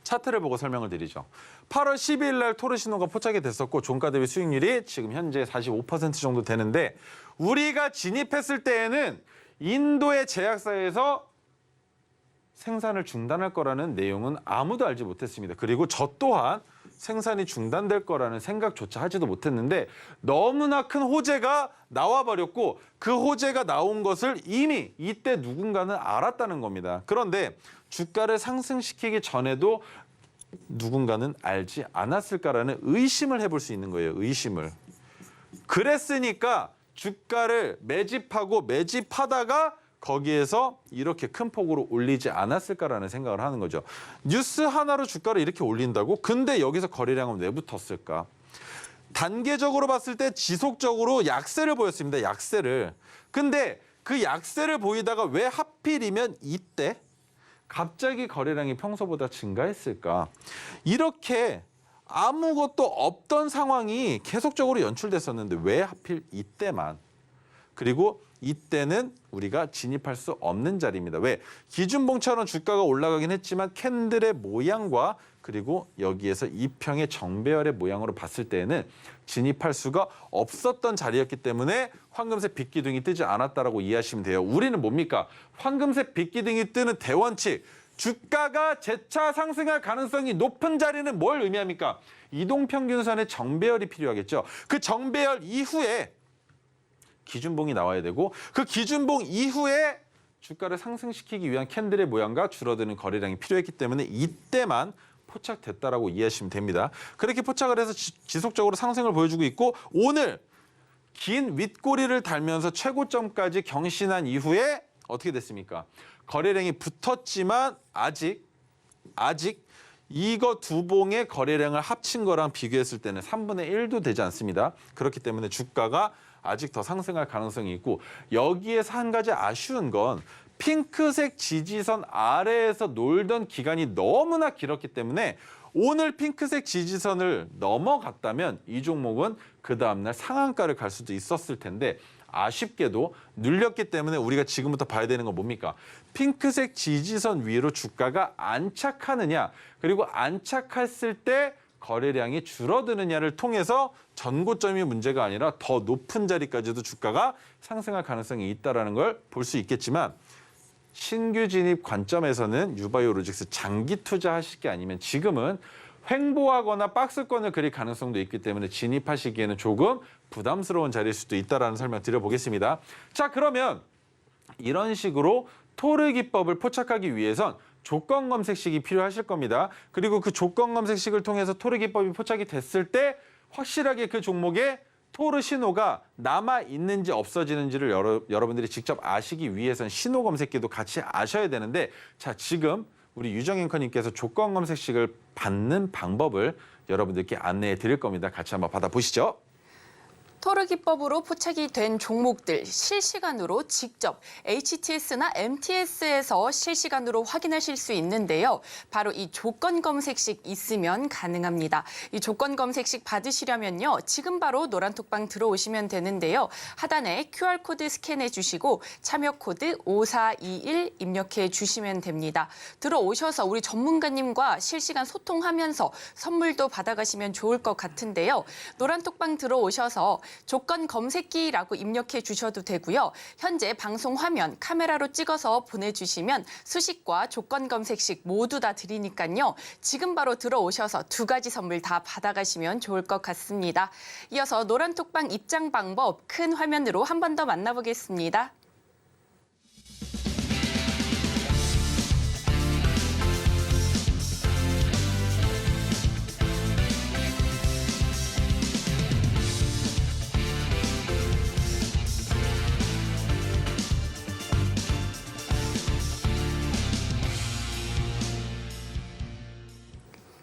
차트를 보고 설명을 드리죠. 8월 12일 날 토르 신호가 포착이 됐었고 종가 대비 수익률이 지금 현재 45% 정도 되는데, 우리가 진입했을 때에는 인도의 제약사에서 생산을 중단할 거라는 내용은 아무도 알지 못했습니다. 그리고 저 또한 생산이 중단될 거라는 생각조차 하지도 못했는데 너무나 큰 호재가 나와버렸고 그 호재가 나온 것을 이미 이때 누군가는 알았다는 겁니다. 그런데 주가를 상승시키기 전에도 누군가는 알지 않았을까라는 의심을 해볼 수 있는 거예요. 의심을. 그랬으니까 주가를 매집하다가 거기에서 이렇게 큰 폭으로 올리지 않았을까라는 생각을 하는 거죠. 뉴스 하나로 주가를 이렇게 올린다고? 근데 여기서 거래량은 왜 붙었을까? 단계적으로 봤을 때 지속적으로 약세를 보였습니다. 약세를. 근데 그 약세를 보이다가 왜 하필이면 이때 갑자기 거래량이 평소보다 증가했을까? 이렇게 아무것도 없던 상황이 계속적으로 연출됐었는데 왜 하필 이때만? 그리고 이때는 우리가 진입할 수 없는 자리입니다. 왜? 기준봉처럼 주가가 올라가긴 했지만 캔들의 모양과 그리고 여기에서 이평의 정배열의 모양으로 봤을 때에는 진입할 수가 없었던 자리였기 때문에 황금색 빗기둥이 뜨지 않았다라고 이해하시면 돼요. 우리는 뭡니까? 황금색 빗기둥이 뜨는 대원칙. 주가가 재차 상승할 가능성이 높은 자리는 뭘 의미합니까? 이동평균선의 정배열이 필요하겠죠. 그 정배열 이후에 기준봉이 나와야 되고 그 기준봉 이후에 주가를 상승시키기 위한 캔들의 모양과 줄어드는 거래량이 필요했기 때문에 이때만 포착됐다라고 이해하시면 됩니다. 그렇게 포착을 해서 지속적으로 상승을 보여주고 있고 오늘 긴 윗꼬리를 달면서 최고점까지 경신한 이후에 어떻게 됐습니까? 거래량이 붙었지만 아직 이거 두 봉의 거래량을 합친 거랑 비교했을 때는 3분의 1도 되지 않습니다. 그렇기 때문에 주가가 아직 더 상승할 가능성이 있고 여기에서 한 가지 아쉬운 건 핑크색 지지선 아래에서 놀던 기간이 너무나 길었기 때문에 오늘 핑크색 지지선을 넘어갔다면 이 종목은 그 다음날 상한가를 갈 수도 있었을 텐데 아쉽게도 눌렸기 때문에 우리가 지금부터 봐야 되는 건 뭡니까? 핑크색 지지선 위로 주가가 안착하느냐 그리고 안착했을 때 거래량이 줄어드느냐를 통해서 전고점이 문제가 아니라 더 높은 자리까지도 주가가 상승할 가능성이 있다는 걸 볼 수 있겠지만 신규 진입 관점에서는 유바이오로직스 장기 투자하실 게 아니면 지금은 횡보하거나 박스권을 그릴 가능성도 있기 때문에 진입하시기에는 조금 부담스러운 자리일 수도 있다는 설명 드려보겠습니다. 자, 그러면 이런 식으로 토르 기법을 포착하기 위해선 조건 검색식이 필요하실 겁니다. 그리고 그 조건 검색식을 통해서 토르 기법이 포착이 됐을 때 확실하게 그 종목에 토르 신호가 남아있는지 없어지는지를 여러분들이 직접 아시기 위해선 신호 검색기도 같이 아셔야 되는데 자, 지금 우리 유정 앵커님께서 조건 검색식을 받는 방법을 여러분들께 안내해 드릴 겁니다. 같이 한번 받아보시죠. 토르 기법으로 포착이 된 종목들 실시간으로 직접 HTS나 MTS에서 실시간으로 확인하실 수 있는데요. 바로 이 조건 검색식 있으면 가능합니다. 이 조건 검색식 받으시려면요. 지금 바로 노란톡방 들어오시면 되는데요. 하단에 QR코드 스캔해 주시고 참여 코드 5421 입력해 주시면 됩니다. 들어오셔서 우리 전문가님과 실시간 소통하면서 선물도 받아가시면 좋을 것 같은데요. 노란톡방 들어오셔서 조건 검색기라고 입력해 주셔도 되고요. 현재 방송 화면 카메라로 찍어서 보내주시면 수식과 조건 검색식 모두 다 드리니까요. 지금 바로 들어오셔서 두 가지 선물 다 받아가시면 좋을 것 같습니다. 이어서 노란톡방 입장 방법 큰 화면으로 한 번 더 만나보겠습니다.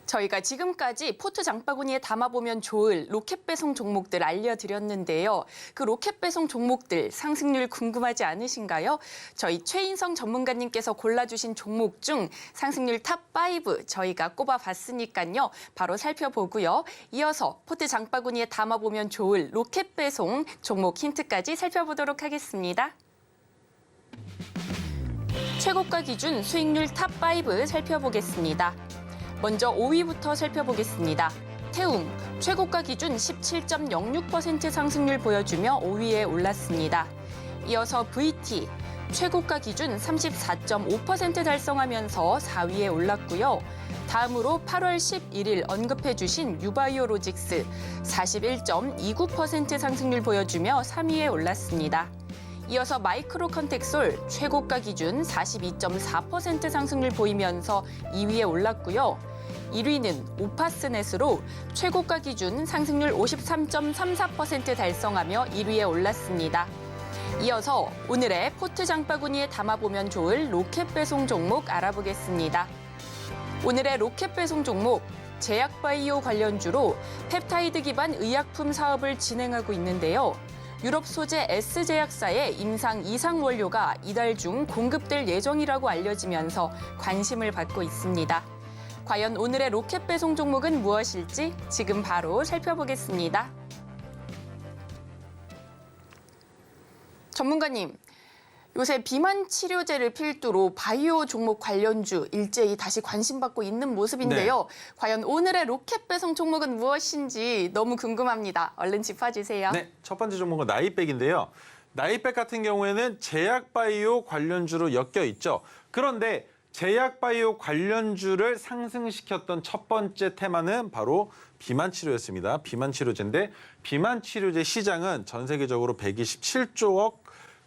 저희가 지금까지 포트 장바구니에 담아보면 좋을 로켓 배송 종목들 알려드렸는데요. 그 로켓 배송 종목들 상승률 궁금하지 않으신가요? 저희 최인성 전문가님께서 골라주신 종목 중 상승률 탑5 저희가 꼽아봤으니까요. 바로 살펴보고요. 이어서 포트 장바구니에 담아보면 좋을 로켓 배송 종목 힌트까지 살펴보도록 하겠습니다. 최고가 기준 수익률 탑5 살펴보겠습니다. 먼저 5위부터 살펴보겠습니다. 태웅, 최고가 기준 17.06% 상승률 보여주며 5위에 올랐습니다. 이어서 VT, 최고가 기준 34.5% 달성하면서 4위에 올랐고요. 다음으로 8월 11일 언급해 주신 유바이오로직스 41.29% 상승률 보여주며 3위에 올랐습니다. 이어서 마이크로 컨택솔 최고가 기준 42.4% 상승률 보이면서 2위에 올랐고요. 1위는 오파스넷으로 최고가 기준 상승률 53.34% 달성하며 1위에 올랐습니다. 이어서 오늘의 포트 장바구니에 담아보면 좋을 로켓 배송 종목 알아보겠습니다. 오늘의 로켓 배송 종목, 제약바이오 관련주로 펩타이드 기반 의약품 사업을 진행하고 있는데요. 유럽 소재 S제약사의 임상 이상 원료가 이달 중 공급될 예정이라고 알려지면서 관심을 받고 있습니다. 과연 오늘의 로켓 배송 종목은 무엇일지 지금 바로 살펴보겠습니다. 전문가님, 요새 비만 치료제를 필두로 바이오 종목 관련주 일제히 다시 관심받고 있는 모습인데요. 과연 오늘의 로켓 배송 종목은 무엇인지 너무 궁금합니다. 얼른 짚어주세요. 네, 첫 번째 종목은 나이백인데요. 나이백 같은 경우에는 제약바이오 관련주로 엮여 있죠. 그런데 제약바이오 관련주를 상승시켰던 첫 번째 테마는 바로 비만치료였습니다. 비만치료제인데 비만치료제 시장은 전 세계적으로 127조억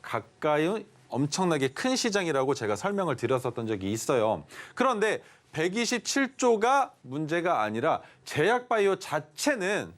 가까이 엄청나게 큰 시장이라고 제가 설명을 드렸었던 적이 있어요. 그런데 127조가 문제가 아니라 제약바이오 자체는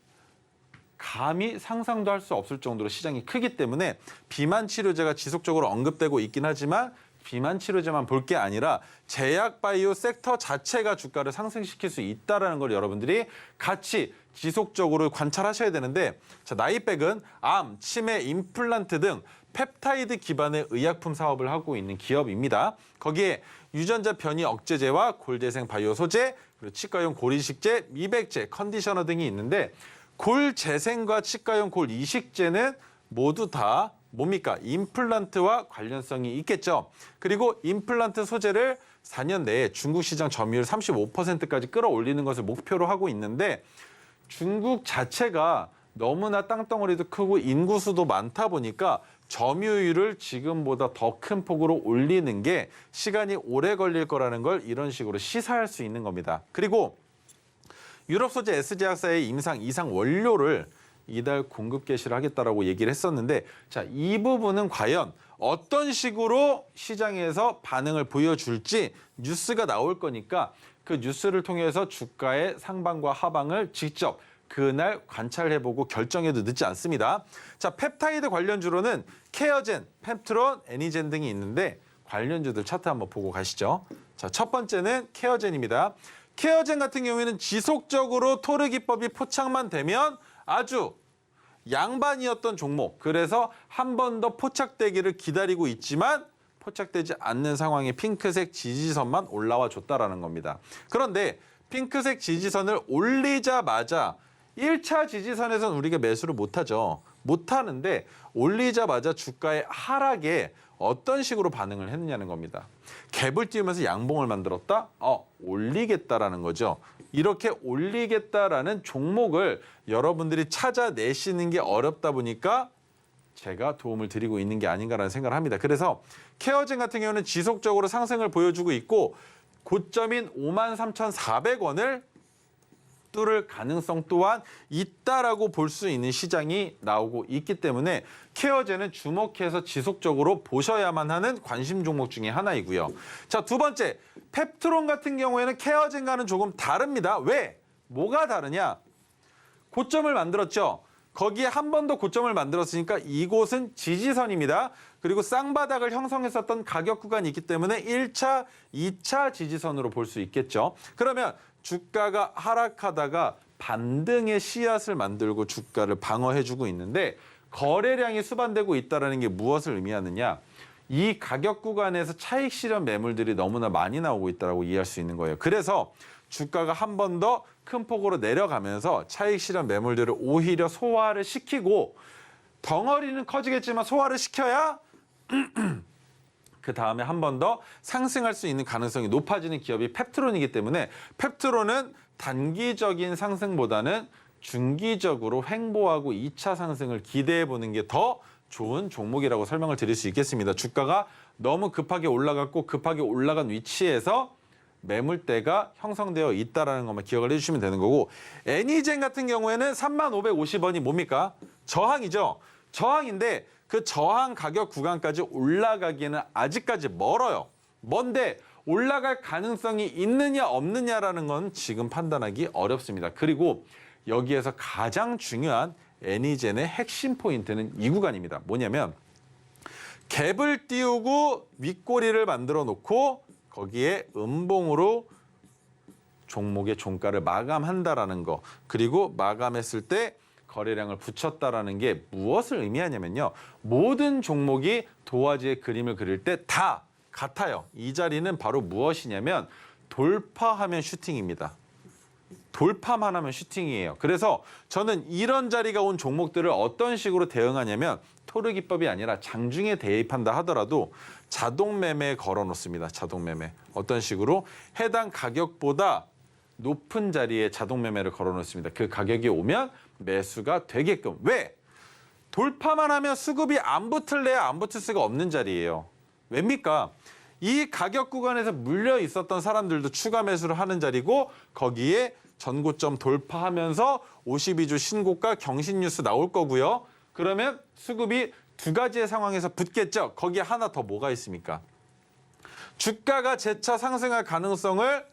감히 상상도 할 수 없을 정도로 시장이 크기 때문에 비만 치료제가 지속적으로 언급되고 있긴 하지만 비만 치료제만 볼 게 아니라 제약바이오 섹터 자체가 주가를 상승시킬 수 있다는 걸 여러분들이 같이 지속적으로 관찰하셔야 되는데, 자, 나이백은 암, 치매, 임플란트 등 펩타이드 기반의 의약품 사업을 하고 있는 기업입니다. 거기에 유전자 변이 억제제와 골재생 바이오 소재, 그리고 치과용 골이식제, 미백제, 컨디셔너 등이 있는데 골재생과 치과용 골이식제는 모두 다 뭡니까? 임플란트와 관련성이 있겠죠. 그리고 임플란트 소재를 4년 내에 중국 시장 점유율 35%까지 끌어올리는 것을 목표로 하고 있는데 중국 자체가 너무나 땅덩어리도 크고 인구수도 많다 보니까 점유율을 지금보다 더 큰 폭으로 올리는 게 시간이 오래 걸릴 거라는 걸 이런 식으로 시사할 수 있는 겁니다. 그리고 유럽 소재 S제약사의 임상 이상 원료를 이달 공급 개시를 하겠다라고 얘기를 했었는데, 자, 이 부분은 과연 어떤 식으로 시장에서 반응을 보여줄지 뉴스가 나올 거니까 그 뉴스를 통해서 주가의 상방과 하방을 직접 그날 관찰해보고 결정해도 늦지 않습니다. 자, 펩타이드 관련주로는 케어젠, 펩트론, 애니젠 등이 있는데 관련주들 차트 한번 보고 가시죠. 자, 첫 번째는 케어젠입니다. 케어젠 같은 경우에는 지속적으로 토르 기법이 포착만 되면 아주 양반이었던 종목, 그래서 한 번 더 포착되기를 기다리고 있지만 포착되지 않는 상황에 핑크색 지지선만 올라와 줬다라는 겁니다. 그런데 핑크색 지지선을 올리자마자 1차 지지선에서는 우리가 매수를 못하죠. 못하는데 올리자마자 주가의 하락에 어떤 식으로 반응을 했느냐는 겁니다. 갭을 띄우면서 양봉을 만들었다? 올리겠다라는 거죠. 이렇게 올리겠다라는 종목을 여러분들이 찾아내시는 게 어렵다 보니까 제가 도움을 드리고 있는 게 아닌가라는 생각을 합니다. 그래서 케어젠 같은 경우는 지속적으로 상승을 보여주고 있고 고점인 53,400원을 뚫을 가능성 또한 있다라고 볼 수 있는 시장이 나오고 있기 때문에 케어젠은 주목해서 지속적으로 보셔야만 하는 관심 종목 중에 하나이고요. 자, 두 번째, 펩트론 같은 경우에는 케어젠과는 조금 다릅니다. 왜? 뭐가 다르냐? 고점을 만들었죠. 거기에 한 번 더 고점을 만들었으니까 이곳은 지지선입니다. 그리고 쌍바닥을 형성했었던 가격 구간이 있기 때문에 1차, 2차 지지선으로 볼 수 있겠죠. 그러면 주가가 하락하다가 반등의 씨앗을 만들고 주가를 방어해주고 있는데 거래량이 수반되고 있다는 게 무엇을 의미하느냐? 이 가격 구간에서 차익 실현 매물들이 너무나 많이 나오고 있다고 이해할 수 있는 거예요. 그래서 주가가 한 번 더 큰 폭으로 내려가면서 차익 실현 매물들을 오히려 소화를 시키고 덩어리는 커지겠지만 소화를 시켜야 그 다음에 한 번 더 상승할 수 있는 가능성이 높아지는 기업이 펩트론이기 때문에 펩트론은 단기적인 상승보다는 중기적으로 횡보하고 2차 상승을 기대해 보는 게 더 좋은 종목이라고 설명을 드릴 수 있겠습니다. 주가가 너무 급하게 올라갔고 급하게 올라간 위치에서 매물대가 형성되어 있다는 것만 기억을 해주시면 되는 거고 애니젠 같은 경우에는 3550원이 뭡니까? 저항이죠. 저항인데 그 저항 가격 구간까지 올라가기에는 아직까지 멀어요. 뭔데 올라갈 가능성이 있느냐 없느냐라는 건 지금 판단하기 어렵습니다. 그리고 여기에서 가장 중요한 애니젠의 핵심 포인트는 이 구간입니다. 뭐냐면 갭을 띄우고 윗꼬리를 만들어 놓고 거기에 음봉으로 종목의 종가를 마감한다라는 거. 그리고 마감했을 때 거래량을 붙였다라는 게 무엇을 의미하냐면요. 모든 종목이 도화지의 그림을 그릴 때 다 같아요. 이 자리는 바로 무엇이냐면 돌파하면 슈팅입니다. 돌파만 하면 슈팅이에요. 그래서 저는 이런 자리가 온 종목들을 어떤 식으로 대응하냐면 토르 기법이 아니라 장중에 대입한다 하더라도 자동 매매에 걸어 놓습니다. 자동 매매. 어떤 식으로 해당 가격보다 높은 자리에 자동 매매를 걸어 놓습니다. 그 가격이 오면 매수가 되게끔. 왜? 돌파만 하면 수급이 안 붙을래야 안 붙을 수가 없는 자리예요. 왜입니까? 이 가격 구간에서 물려 있었던 사람들도 추가 매수를 하는 자리고 거기에 전고점 돌파하면서 52주 신고가 경신 뉴스 나올 거고요. 그러면 수급이 두 가지의 상황에서 붙겠죠. 거기에 하나 더 뭐가 있습니까? 주가가 재차 상승할 가능성을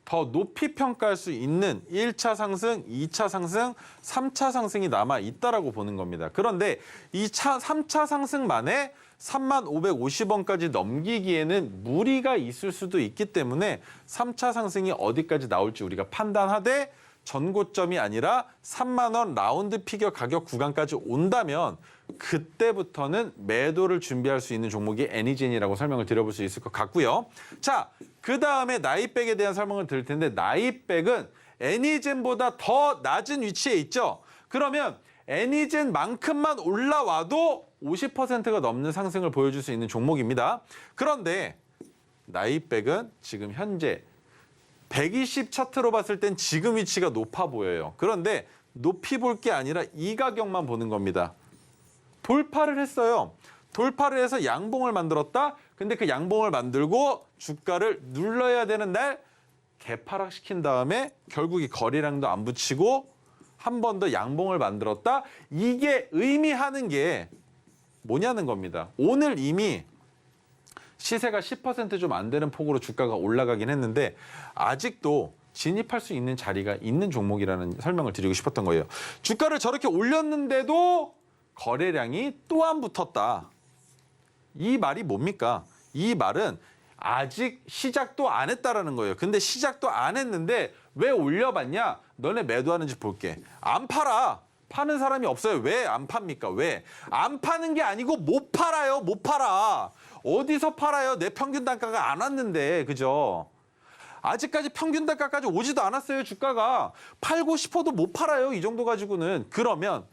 더 높이 평가할 수 있는 1차 상승, 2차 상승, 3차 상승이 남아 있다라고 보는 겁니다. 그런데 이 3차 상승만에 3550원까지 넘기기에는 무리가 있을 수도 있기 때문에 3차 상승이 어디까지 나올지 우리가 판단하되 전고점이 아니라 3만 원 라운드 피겨 가격 구간까지 온다면 그때부터는 매도를 준비할 수 있는 종목이 애니젠이라고 설명을 드려볼 수 있을 것 같고요. 자, 그 다음에 나이백에 대한 설명을 드릴 텐데 나이백은 애니젠보다 더 낮은 위치에 있죠. 그러면 애니젠만큼만 올라와도 50%가 넘는 상승을 보여줄 수 있는 종목입니다. 그런데 나이백은 지금 현재 120 차트로 봤을 땐 지금 위치가 높아 보여요. 그런데 높이 볼 게 아니라 이 가격만 보는 겁니다. 돌파를 했어요. 돌파를 해서 양봉을 만들었다. 근데 그 양봉을 만들고 주가를 눌러야 되는 날 개파락시킨 다음에 결국 이 거래량도 안 붙이고 한 번 더 양봉을 만들었다. 이게 의미하는 게 뭐냐는 겁니다. 오늘 이미 시세가 10% 좀 안 되는 폭으로 주가가 올라가긴 했는데 아직도 진입할 수 있는 자리가 있는 종목이라는 설명을 드리고 싶었던 거예요. 주가를 저렇게 올렸는데도 거래량이 또 안 붙었다. 이 말이 뭡니까? 이 말은 아직 시작도 안 했다라는 거예요. 근데 시작도 안 했는데 왜 올려봤냐? 너네 매도하는지 볼게. 안 팔아. 파는 사람이 없어요. 왜 안 팝니까? 왜? 안 파는 게 아니고 못 팔아요. 못 팔아. 어디서 팔아요? 내 평균 단가가 안 왔는데. 그죠? 아직까지 평균 단가까지 오지도 않았어요. 주가가. 팔고 싶어도 못 팔아요. 이 정도 가지고는. 그러면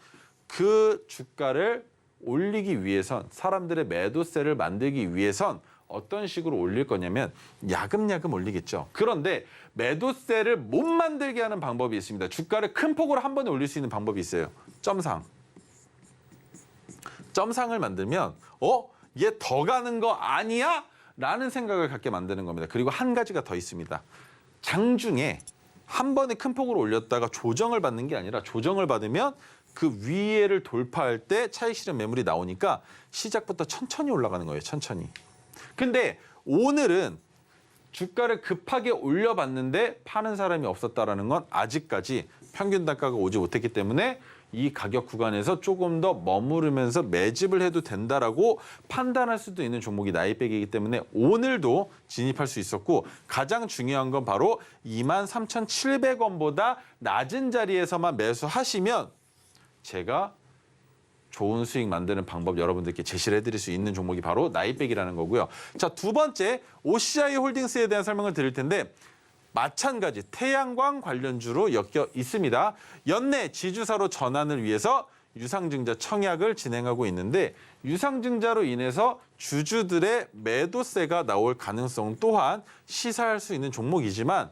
그 주가를 올리기 위해선 사람들의 매도세를 만들기 위해선 어떤 식으로 올릴 거냐면 야금야금 올리겠죠. 그런데 매도세를 못 만들게 하는 방법이 있습니다. 주가를 큰 폭으로 한 번에 올릴 수 있는 방법이 있어요. 점상. 점상을 만들면 얘 더 가는 거 아니야? 라는 생각을 갖게 만드는 겁니다. 그리고 한 가지가 더 있습니다. 장중에 한 번에 큰 폭으로 올렸다가 조정을 받는 게 아니라 조정을 받으면 그 위에를 돌파할 때 차익 실현 매물이 나오니까 시작부터 천천히 올라가는 거예요. 천천히. 근데 오늘은 주가를 급하게 올려봤는데 파는 사람이 없었다라는 건 아직까지 평균 단가가 오지 못했기 때문에 이 가격 구간에서 조금 더 머무르면서 매집을 해도 된다라고 판단할 수도 있는 종목이 나이백이기 때문에 오늘도 진입할 수 있었고 가장 중요한 건 바로 23,700원보다 낮은 자리에서만 매수하시면 제가 좋은 수익 만드는 방법 여러분들께 제시를 해드릴 수 있는 종목이 바로 나이백이라는 거고요. 자, 두 번째 OCI 홀딩스에 대한 설명을 드릴 텐데 마찬가지 태양광 관련주로 엮여 있습니다. 연내 지주사로 전환을 위해서 유상증자 청약을 진행하고 있는데 유상증자로 인해서 주주들의 매도세가 나올 가능성 또한 시사할 수 있는 종목이지만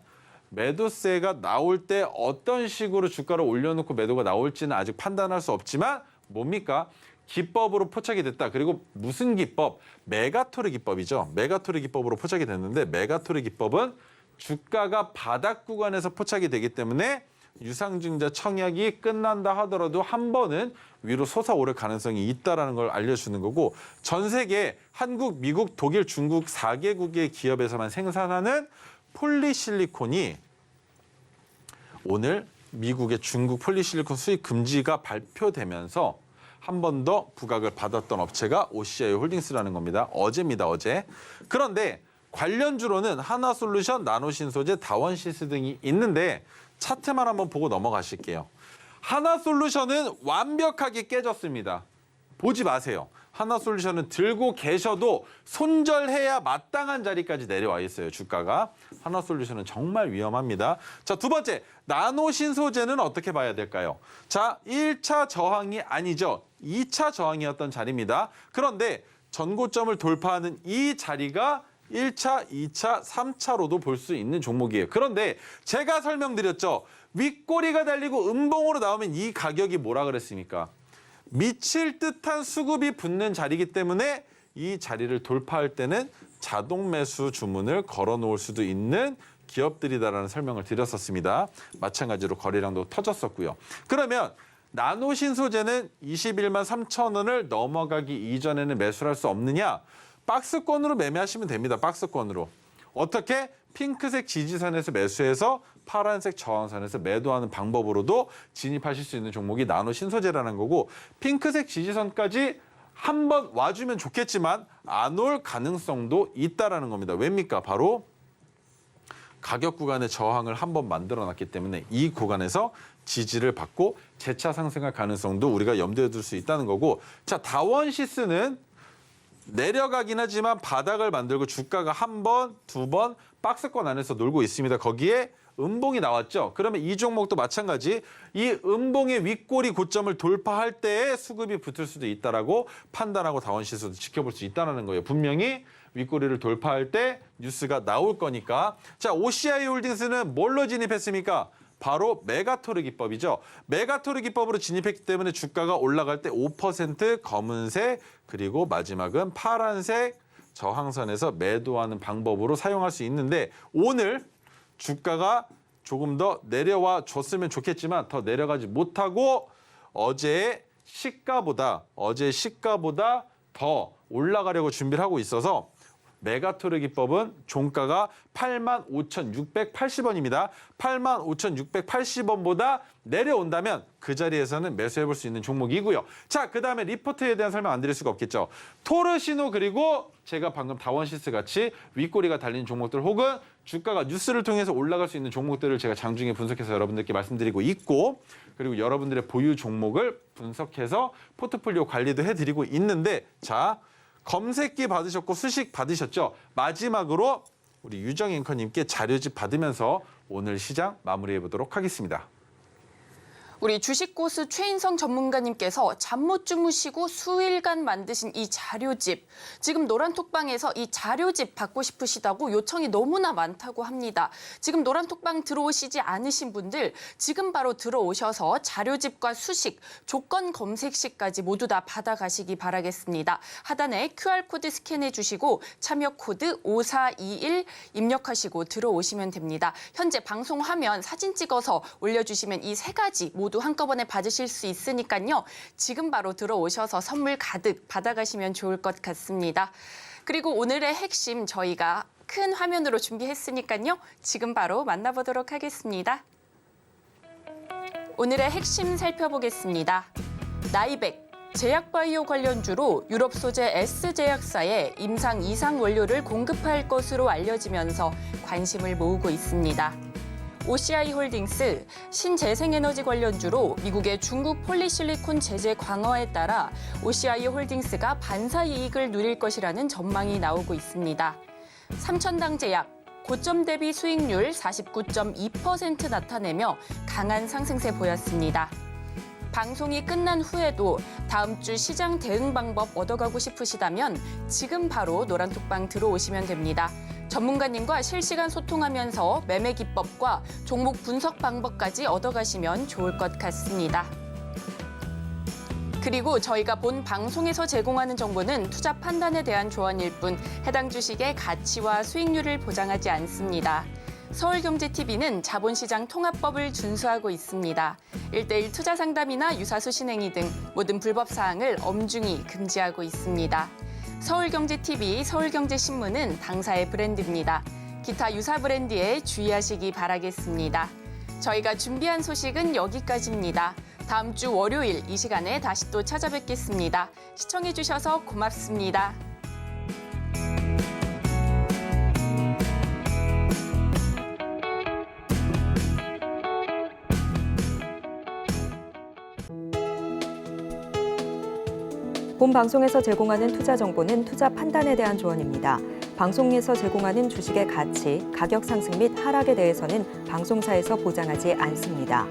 매도세가 나올 때 어떤 식으로 주가를 올려놓고 매도가 나올지는 아직 판단할 수 없지만 뭡니까? 기법으로 포착이 됐다. 그리고 무슨 기법? 메가토르 기법이죠. 메가토르 기법으로 포착이 됐는데 메가토르 기법은 주가가 바닥 구간에서 포착이 되기 때문에 유상증자 청약이 끝난다 하더라도 한 번은 위로 솟아오를 가능성이 있다는 걸 알려주는 거고 전 세계 한국, 미국, 독일, 중국 4개국의 기업에서만 생산하는 폴리실리콘이 오늘 미국의 중국 폴리실리콘 수입 금지가 발표되면서 한 번 더 부각을 받았던 업체가 OCI 홀딩스라는 겁니다. 어제입니다, 어제. 그런데 관련주로는 하나솔루션, 나노신소재, 다원시스 등이 있는데 차트만 한번 보고 넘어가실게요. 하나솔루션은 완벽하게 깨졌습니다. 보지 마세요. 하나솔루션은 들고 계셔도 손절해야 마땅한 자리까지 내려와 있어요, 주가가. 하나솔루션은 정말 위험합니다. 자, 두 번째, 나노신소재는 어떻게 봐야 될까요? 자, 1차 저항이 아니죠. 2차 저항이었던 자리입니다. 그런데 전고점을 돌파하는 이 자리가 1차, 2차, 3차로도 볼 수 있는 종목이에요. 그런데 제가 설명드렸죠. 윗꼬리가 달리고 음봉으로 나오면 이 가격이 뭐라 그랬습니까? 미칠 듯한 수급이 붙는 자리이기 때문에 이 자리를 돌파할 때는 자동 매수 주문을 걸어놓을 수도 있는 기업들이다라는 설명을 드렸었습니다. 마찬가지로 거래량도 터졌었고요. 그러면 나노신소재는 21만 3천 원을 넘어가기 이전에는 매수를 할 수 없느냐? 박스권으로 매매하시면 됩니다. 박스권으로. 어떻게? 핑크색 지지선에서 매수해서 파란색 저항선에서 매도하는 방법으로도 진입하실 수 있는 종목이 나노신소재라는 거고 핑크색 지지선까지 한번 와주면 좋겠지만 안 올 가능성도 있다라는 겁니다. 왜입니까? 바로 가격 구간의 저항을 한번 만들어놨기 때문에 이 구간에서 지지를 받고 재차 상승할 가능성도 우리가 염두에 둘 수 있다는 거고 자, 다원시스는 내려가긴 하지만 바닥을 만들고 주가가 한 번, 두 번 박스권 안에서 놀고 있습니다. 거기에 음봉이 나왔죠. 그러면 이 종목도 마찬가지 이 음봉의 윗꼬리 고점을 돌파할 때에 수급이 붙을 수도 있다라고 판단하고 다원시스도 지켜볼 수 있다는 거예요. 분명히 윗꼬리를 돌파할 때 뉴스가 나올 거니까. 자, OCI 홀딩스는 뭘로 진입했습니까? 바로 메가토르 기법이죠. 메가토르 기법으로 진입했기 때문에 주가가 올라갈 때 5% 검은색 그리고 마지막은 파란색 저항선에서 매도하는 방법으로 사용할 수 있는데 오늘 주가가 조금 더 내려와 줬으면 좋겠지만 더 내려가지 못하고 어제의 시가보다 더 올라가려고 준비를 하고 있어서 메가토르 기법은 종가가 85,680원입니다. 85,680원보다 내려온다면 그 자리에서는 매수해볼 수 있는 종목이고요. 자, 그다음에 리포트에 대한 설명 안 드릴 수가 없겠죠. 토르시노 그리고 제가 방금 다원시스 같이 윗꼬리가 달린 종목들 혹은 주가가 뉴스를 통해서 올라갈 수 있는 종목들을 제가 장중에 분석해서 여러분들께 말씀드리고 있고 그리고 여러분들의 보유 종목을 분석해서 포트폴리오 관리도 해드리고 있는데 자, 검색기 받으셨고 수식 받으셨죠? 마지막으로 우리 유정 앵커님께 자료집 받으면서 오늘 시장 마무리해 보도록 하겠습니다. 우리 주식고수 최인성 전문가님께서 잠 못 주무시고 수일간 만드신 이 자료집. 지금 노란톡방에서 이 자료집 받고 싶으시다고 요청이 너무나 많다고 합니다. 지금 노란톡방 들어오시지 않으신 분들 지금 바로 들어오셔서 자료집과 수식, 조건 검색시까지 모두 다 받아가시기 바라겠습니다. 하단에 QR코드 스캔해 주시고 참여 코드 5421 입력하시고 들어오시면 됩니다. 현재 방송 화면 사진 찍어서 올려주시면 이 세 가지 모두 한꺼번에 받으실 수 있으니까요. 지금 바로 들어오셔서 선물 가득 받아가시면 좋을 것 같습니다. 그리고 오늘의 핵심 저희가 큰 화면으로 준비했으니까요. 지금 바로 만나보도록 하겠습니다. 오늘의 핵심 살펴보겠습니다. 나이백, 제약바이오 관련주로 유럽 소재 S제약사에 임상 이상 원료를 공급할 것으로 알려지면서 관심을 모으고 있습니다. OCI 홀딩스, 신재생에너지 관련주로 미국의 중국 폴리실리콘 제재 강화에 따라 OCI 홀딩스가 반사 이익을 누릴 것이라는 전망이 나오고 있습니다. 삼천당제약, 고점 대비 수익률 49.2% 나타내며 강한 상승세 보였습니다. 방송이 끝난 후에도 다음 주 시장 대응 방법 얻어가고 싶으시다면 지금 바로 노란톡방 들어오시면 됩니다. 전문가님과 실시간 소통하면서 매매 기법과 종목 분석 방법까지 얻어가시면 좋을 것 같습니다. 그리고 저희가 본 방송에서 제공하는 정보는 투자 판단에 대한 조언일 뿐 해당 주식의 가치와 수익률을 보장하지 않습니다. 서울경제TV는 자본시장 통합법을 준수하고 있습니다. 1:1 투자 상담이나 유사수 신행위 등 모든 불법 사항을 엄중히 금지하고 있습니다. 서울경제TV, 서울경제신문은 당사의 브랜드입니다. 기타 유사 브랜드에 주의하시기 바라겠습니다. 저희가 준비한 소식은 여기까지입니다. 다음 주 월요일 이 시간에 다시 또 찾아뵙겠습니다. 시청해주셔서 고맙습니다. 본 방송에서 제공하는 투자 정보는 투자 판단에 대한 조언입니다. 방송에서 제공하는 주식의 가치, 가격 상승 및 하락에 대해서는 방송사에서 보장하지 않습니다.